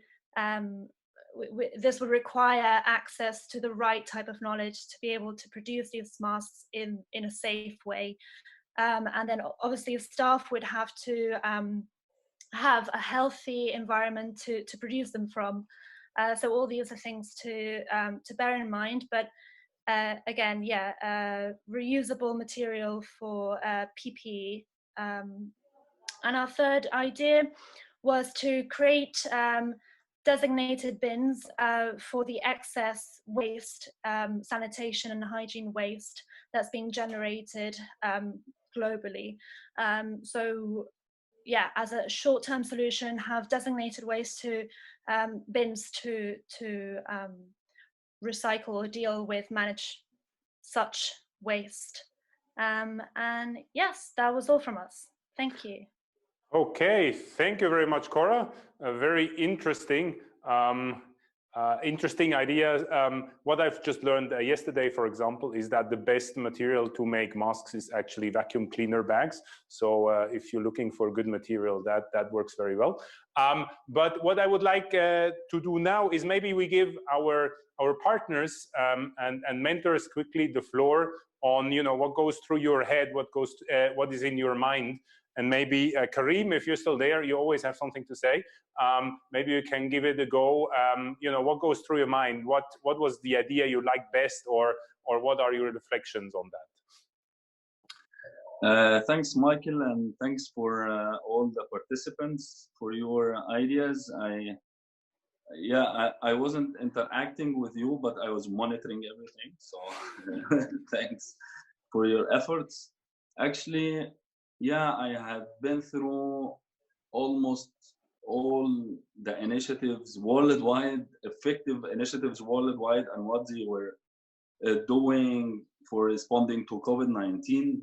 this would require access to the right type of knowledge to be able to produce these masks in a safe way. And then obviously staff would have to have a healthy environment to produce them from. So all these are things to bear in mind, but again, yeah, reusable material for PPE. And our third idea was to create designated bins for the excess waste, sanitation and hygiene waste that's being generated globally. So yeah, as a short-term solution, have designated waste to bins to recycle or deal with, manage such waste. And yes, that was all from us. Thank you. Okay, thank you very much, Cora. Very interesting. Interesting ideas. What I've just learned yesterday, for example, is that the best material to make masks is actually vacuum cleaner bags. So if you're looking for good material, that works very well. But what I would like to do now is maybe we give our partners and mentors quickly the floor on, you know, what goes through your head, what is in your mind. And maybe Karim, if you're still there, you always have something to say. Maybe you can give it a go. You know, what goes through your mind? What was the idea you liked best, or what are your reflections on that? Thanks, Michael, and thanks for all the participants for your ideas. I wasn't interacting with you, but I was monitoring everything. So thanks for your efforts. Actually, yeah, I have been through almost all the initiatives worldwide, effective initiatives worldwide, and what they were doing for responding to COVID-19.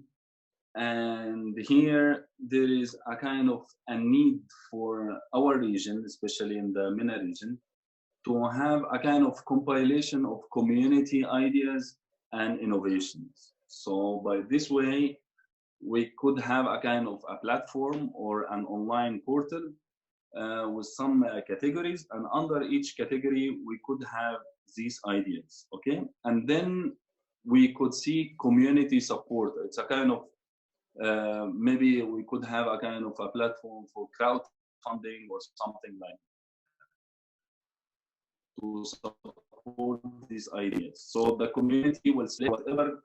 And here there is a kind of a need for our region, especially in the MENA region, to have a kind of compilation of community ideas and innovations. So by this way, we could have a kind of a platform or an online portal with some categories, and under each category we could have these ideas, okay? And then we could see community support. It's a kind of maybe we could have a kind of a platform for crowdfunding or something like that to support these ideas. So the community will select whatever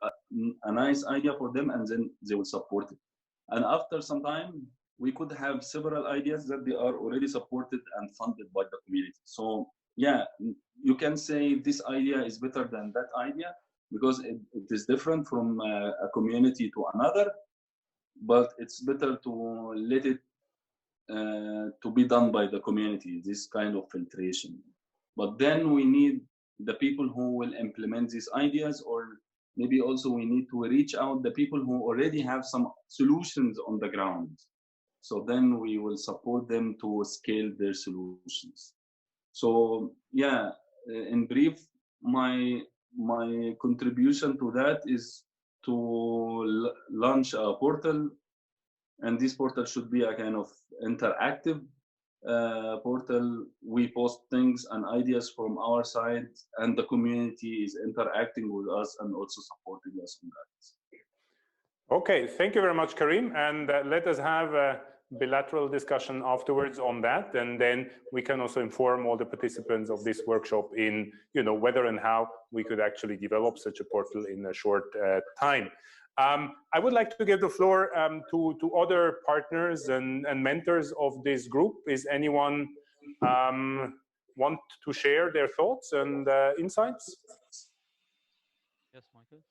a nice idea for them, and then they will support it. And after some time, we could have several ideas that they are already supported and funded by the community. So yeah, you can say this idea is better than that idea because it is different from a community to another, but it's better to let it to be done by the community, this kind of filtration. But then we need the people who will implement these ideas, or maybe also we need to reach out the people who already have some solutions on the ground. So then we will support them to scale their solutions. So yeah, in brief, my contribution to that is to launch a portal, and this portal should be a kind of interactive portal. We post things and ideas from our side, and the community is interacting with us and also supporting us on that. Okay, thank you very much, Karim, and let us have a bilateral discussion afterwards on that, and then we can also inform all the participants of this workshop in, you know, whether and how we could actually develop such a portal in a short time. I would like to give the floor to other partners and mentors of this group. Is anyone want to share their thoughts and insights? Yes, Michael.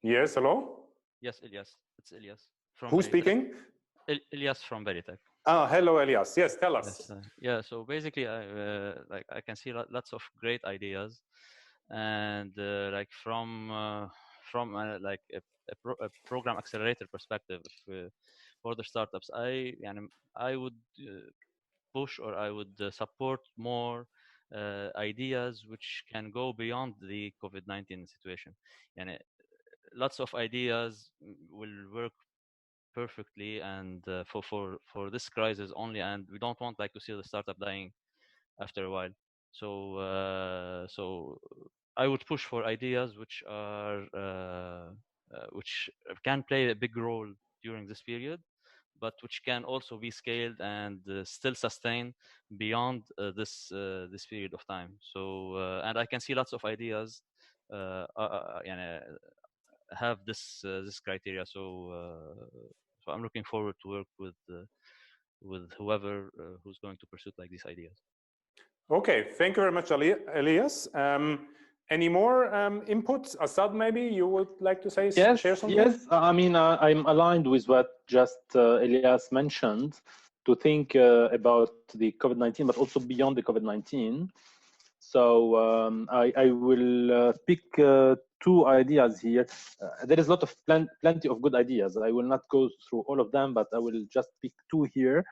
Yes, hello? Yes, Elias. It's Elias from Who's Veritech. speaking? Elias from Veritech. Ah, hello, Elias. Yes, tell us. Yes, yeah, so basically, I can see lots of great ideas, and like from like a program accelerator perspective, for the startups, I would push, or I would support more ideas which can go beyond the COVID-19 situation. And lots of ideas will work perfectly, and for this crisis only, and we don't want like to see the startup dying after a while. So I would push for ideas which are which can play a big role during this period, but which can also be scaled and still sustain beyond this period of time. So and I can see lots of ideas have this criteria. So I'm looking forward to work with whoever who's going to pursue like these ideas. Okay, thank you very much, Elias. Any more inputs? Assad, maybe you would like to say, yes, share something? Yes, I mean, I'm aligned with what just Elias mentioned, to think about the COVID-19, but also beyond the COVID-19. So I will pick two ideas here. There is a lot of plenty of good ideas. I will not go through all of them, but I will just pick two here,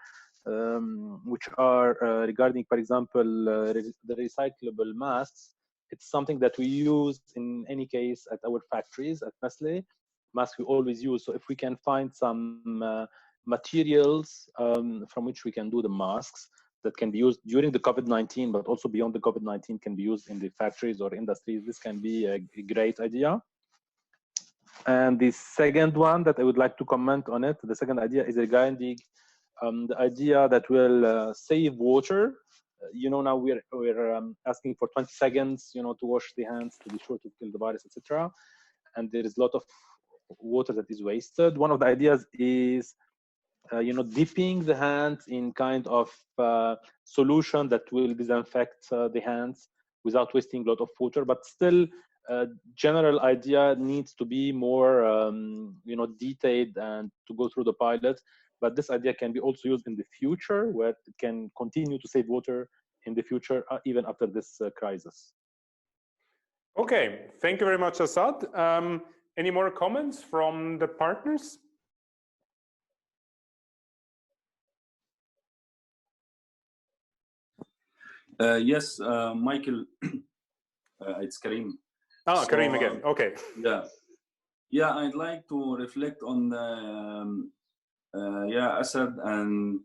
which are regarding, for example, the recyclable masks. It's something that we use in any case at our factories at Nestle. Masks we always use. So if we can find some materials from which we can do the masks that can be used during the COVID-19, but also beyond the COVID-19, can be used in the factories or industries, this can be a great idea. And the second one that I would like to comment on it, the second idea is regarding the idea that will save water. Now we're asking for 20 seconds, to wash the hands to be sure to kill the virus, etc. And there is a lot of water that is wasted. One of the ideas is, dipping the hands in kind of solution that will disinfect the hands without wasting a lot of water. But still, general idea needs to be more, detailed and to go through the pilot. But this idea can be also used in the future, where it can continue to save water in the future, even after this crisis. Okay, thank you very much, Assad. Any more comments from the partners? Yes, Michael, it's Karim. Ah, Karim again, okay. Yeah, I'd like to reflect on Assad and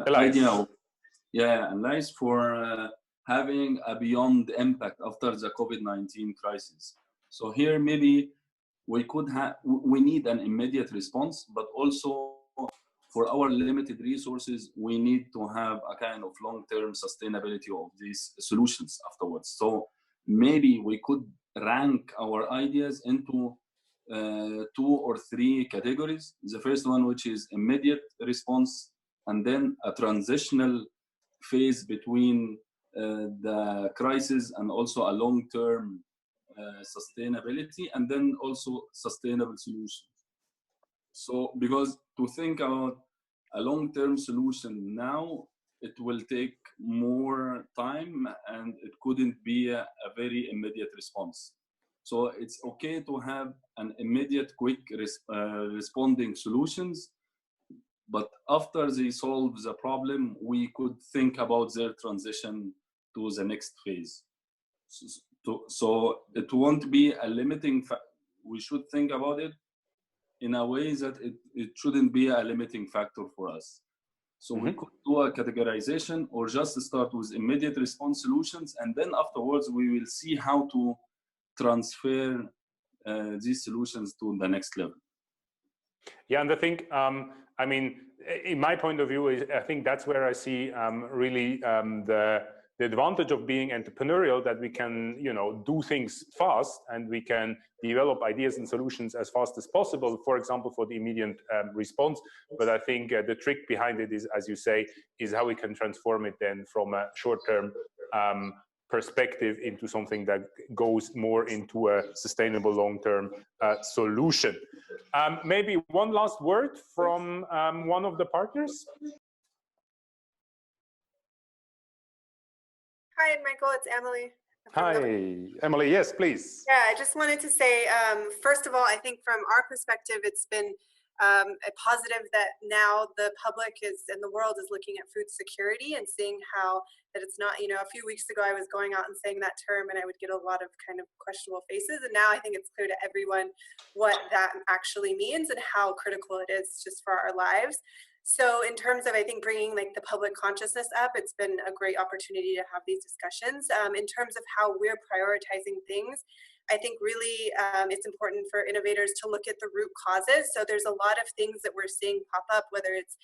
idea, Elias, for having a beyond impact after the COVID-19 crisis. So here maybe we need an immediate response, but also for our limited resources, we need to have a kind of long-term sustainability of these solutions afterwards. So maybe we could rank our ideas into 2 or 3 categories. The first one, which is immediate response, and then a transitional phase between the crisis and also a long-term sustainability, and then also sustainable solutions. So, because to think about a long-term solution now, it will take more time and it couldn't be a very immediate response. So it's okay to have an immediate, quick responding solutions, but after they solve the problem, we could think about their transition to the next phase. So it won't be a limiting factor. We should think about it in a way that it shouldn't be a limiting factor for us. So we could do a categorization or just start with immediate response solutions, and then afterwards we will see how to transfer these solutions to the next level. Yeah, and I think, I mean, in my point of view, I think that's where I see really the advantage of being entrepreneurial, that we can, you know, do things fast and we can develop ideas and solutions as fast as possible, for example, for the immediate response. But I think the trick behind it is, as you say, is how we can transform it then from a short-term perspective into something that goes more into a sustainable long-term solution. Maybe one last word from one of the partners. Hi, Michael, it's Emily. Hi, Emily. Yes, please. Yeah, I just wanted to say, first of all, I think from our perspective, it's been a positive that now the public is and the world is looking at food security and seeing how that it's not, you know, a few weeks ago I was going out and saying that term and I would get a lot of kind of questionable faces, and now I think it's clear to everyone what that actually means and how critical it is just for our lives. So in terms of, I think, bringing like the public consciousness up, it's been a great opportunity to have these discussions. In terms of how we're prioritizing things, I think really it's important for innovators to look at the root causes. So there's a lot of things that we're seeing pop up, whether it's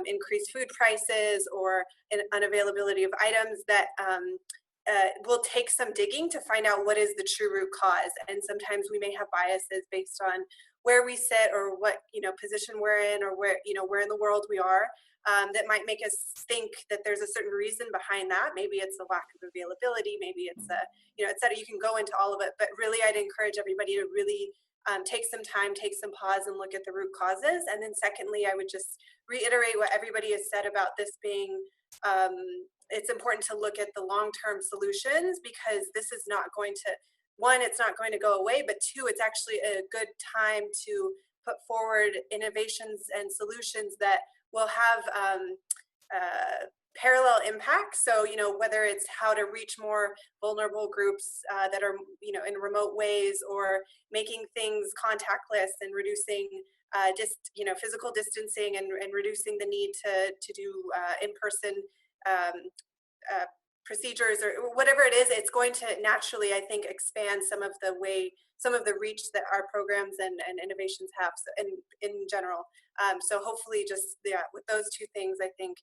increased food prices or an unavailability of items that will take some digging to find out what is the true root cause. And sometimes we may have biases based on where we sit or what, you know, position we're in or where, you know, where in the world we are, that might make us think that there's a certain reason behind that. Maybe it's a lack of availability, maybe it's a, you know, et cetera. You can go into all of it, but really I'd encourage everybody to really take some time, take some pause and look at the root causes. And then secondly, I would just reiterate what everybody has said about this being, it's important to look at the long-term solutions, because this is not going to, one, it's not going to go away, but two, it's actually a good time to put forward innovations and solutions that will have parallel impacts. So, you know, whether it's how to reach more vulnerable groups that are, you know, in remote ways, or making things contactless and reducing you know, physical distancing and reducing the need to do in-person procedures or whatever it is, it's going to naturally, I think, expand some of the reach that our programs and innovations have, so, in general. So hopefully just, yeah, with those two things, I think,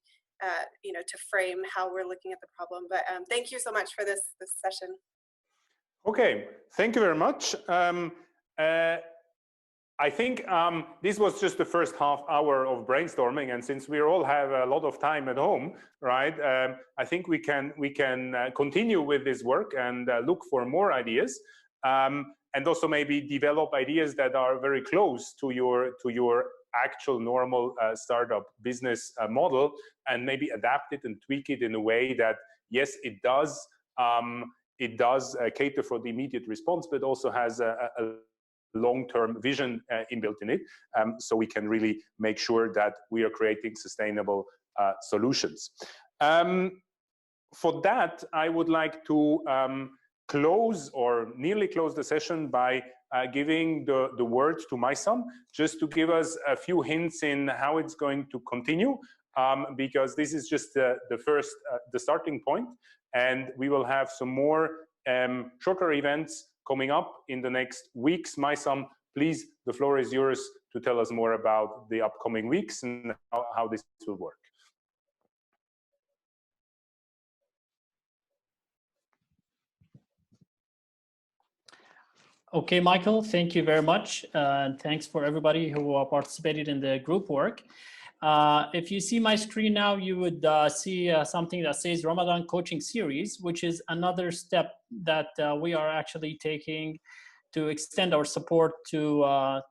you know, to frame how we're looking at the problem. But thank you so much for this session. Okay, thank you very much. I think this was just the first half hour of brainstorming, and since we all have a lot of time at home, right? I think we can continue with this work and look for more ideas, and also maybe develop ideas that are very close to your actual normal startup business model, and maybe adapt it and tweak it in a way that, yes, it does cater for the immediate response, but also has a long-term vision inbuilt in it, so we can really make sure that we are creating sustainable solutions. For that, I would like to close or nearly close the session by giving the word to Maisam, just to give us a few hints in how it's going to continue, because this is just the starting point, and we will have some more shorter events coming up in the next weeks. Maisam, please, the floor is yours to tell us more about the upcoming weeks and how this will work. Okay, Michael, thank you very much. And thanks for everybody who participated in the group work. If you see my screen now, you would see something that says Ramadan Coaching Series, which is another step that we are actually taking to extend our support to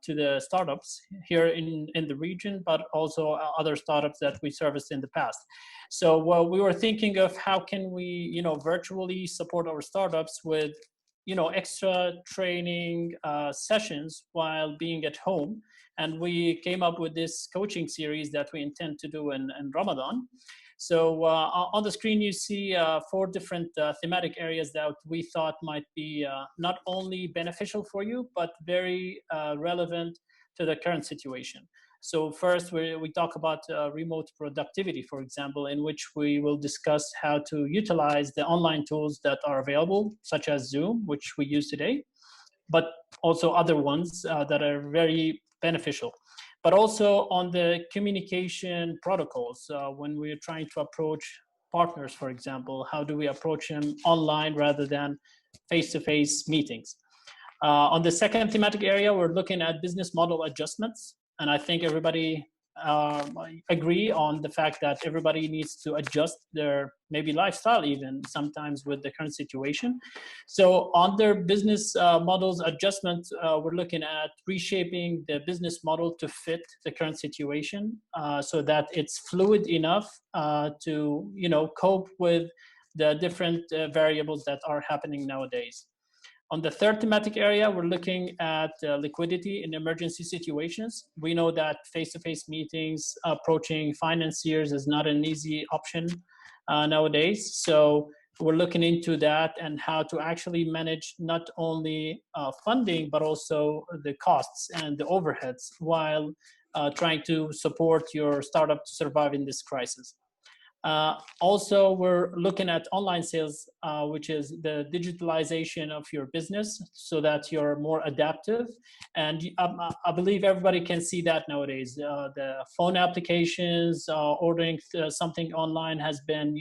the startups here in the region, but also other startups that we serviced in the past. So we were thinking of how can we, you know, virtually support our startups with, you know, extra training sessions while being at home. And we came up with this coaching series that we intend to do in Ramadan. So on the screen, you see 4 different thematic areas that we thought might be not only beneficial for you, but very relevant to the current situation. So first, we talk about remote productivity, for example, in which we will discuss how to utilize the online tools that are available, such as Zoom, which we use today, but also other ones that are very beneficial. But also on the communication protocols, when we're trying to approach partners, for example? How do we approach them online rather than face-to-face meetings? On the second thematic area, we're looking at business model adjustments. And I think everybody agree on the fact that everybody needs to adjust their maybe lifestyle even sometimes with the current situation. So under business models adjustments, we're looking at reshaping the business model to fit the current situation so that it's fluid enough to cope with the different variables that are happening nowadays. On the third thematic area, we're looking at liquidity in emergency situations. We know that face-to-face meetings, approaching financiers is not an easy option nowadays. So we're looking into that and how to actually manage not only funding, but also the costs and the overheads while trying to support your startup to survive in this crisis. Also, we're looking at online sales, which is the digitalization of your business so that you're more adaptive. And I believe everybody can see that nowadays. The phone applications, ordering something online has been,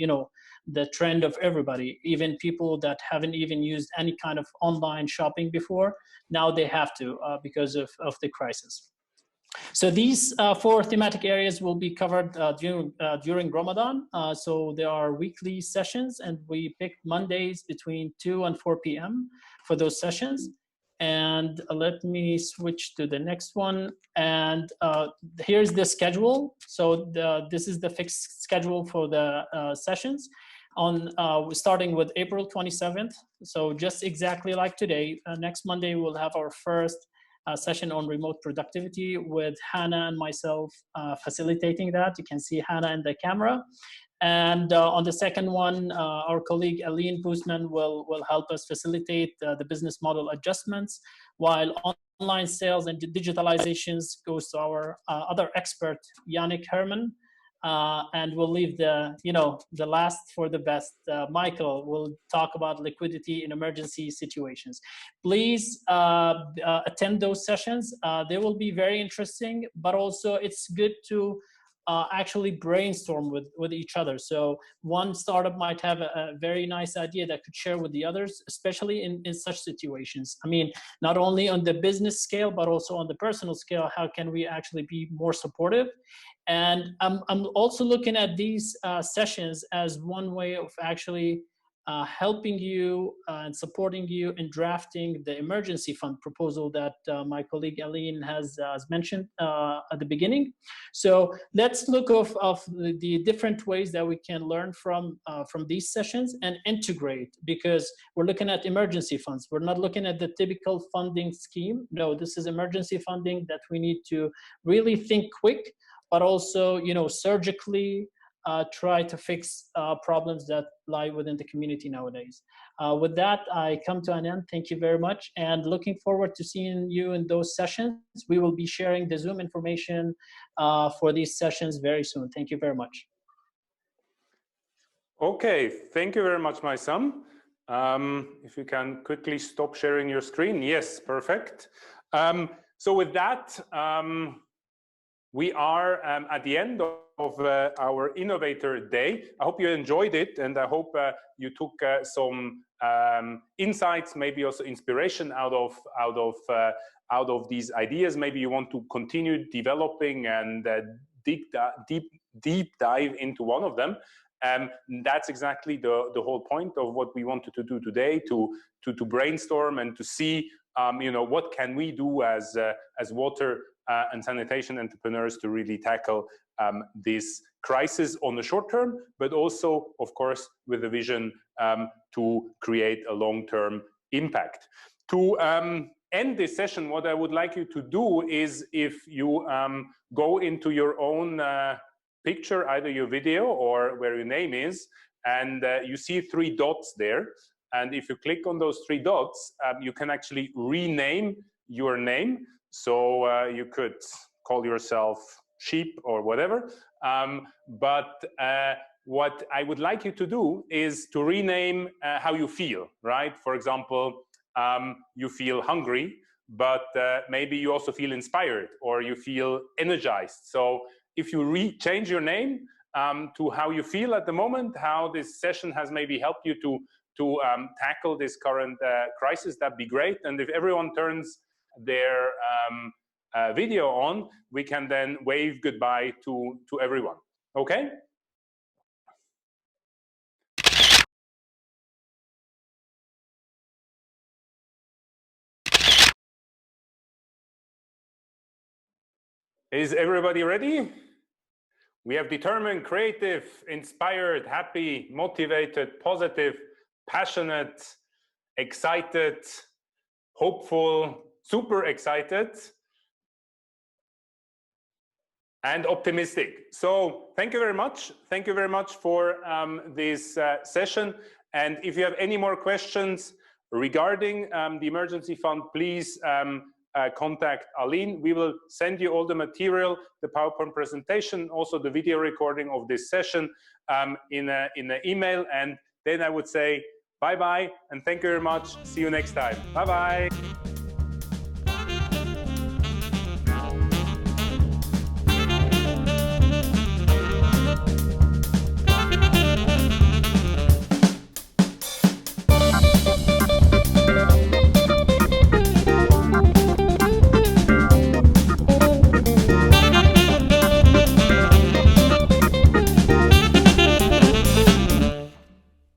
the trend of everybody. Even people that haven't even used any kind of online shopping before, now they have to because of the crisis. So these four thematic areas will be covered during Ramadan. So there are weekly sessions, and we picked Mondays between 2 and 4 p.m. for those sessions. And let me switch to the next one. And here's the schedule. So this is the fixed schedule for the sessions. Starting with April 27th. So just exactly like today, next Monday we'll have our first session on remote productivity with Hannah and myself facilitating that. You can see Hannah in the camera. And on the second one, our colleague Aline Boosman will help us facilitate the business model adjustments, while online sales and digitalizations goes to our other expert, Yannick Herman. And we'll leave the last for the best. Michael will talk about liquidity in emergency situations. Please attend those sessions. They will be very interesting, but also it's good to actually brainstorm with each other. So one startup might have a very nice idea that could share with the others, especially in such situations. I mean, not only on the business scale, but also on the personal scale, how can we actually be more supportive? And I'm also looking at these sessions as one way of actually helping you and supporting you in drafting the emergency fund proposal that my colleague Aline has mentioned at the beginning. So let's look of the different ways that we can learn from these sessions and integrate, because we're looking at emergency funds. We're not looking at the typical funding scheme. No, this is emergency funding that we need to really think quick, but also, surgically try to fix problems that lie within the community nowadays. With that, I come to an end. Thank you very much, and looking forward to seeing you in those sessions. We will be sharing the Zoom information for these sessions very soon. Thank you very much. Okay, thank you very much, my son. If you can quickly stop sharing your screen. Yes, perfect. So with that, we are at the end of our Innovator Day. I hope you enjoyed it, and I hope you took some insights, maybe also inspiration out of these ideas. Maybe you want to continue developing and deep dive into one of them. That's exactly the whole point of what we wanted to do today, to brainstorm and to see what can we do as water and sanitation entrepreneurs to really tackle this crisis on the short term, but also, of course, with a vision to create a long-term impact. To end this session, what I would like you to do is, if you go into your own picture, either your video or where your name is, and you see 3 dots there, and if you click on those 3 dots, you can actually rename your name. So you could call yourself Sheep or whatever. But what I would like you to do is to rename how you feel, right? For example, you feel hungry, but maybe you also feel inspired or you feel energized. So if you change your name, to how you feel at the moment, how this session has maybe helped you to tackle this current crisis. That'd be great. And if everyone turns their video on, we can then wave goodbye to everyone. Okay? Is everybody ready? We have determined, creative, inspired, happy, motivated, positive, passionate, excited, hopeful, super excited, and optimistic. So thank you very much. Thank you very much for this session. And if you have any more questions regarding the emergency fund, please contact Aline. We will send you all the material, the PowerPoint presentation, also the video recording of this session in an email. And then I would say bye-bye and thank you very much. See you next time. Bye-bye.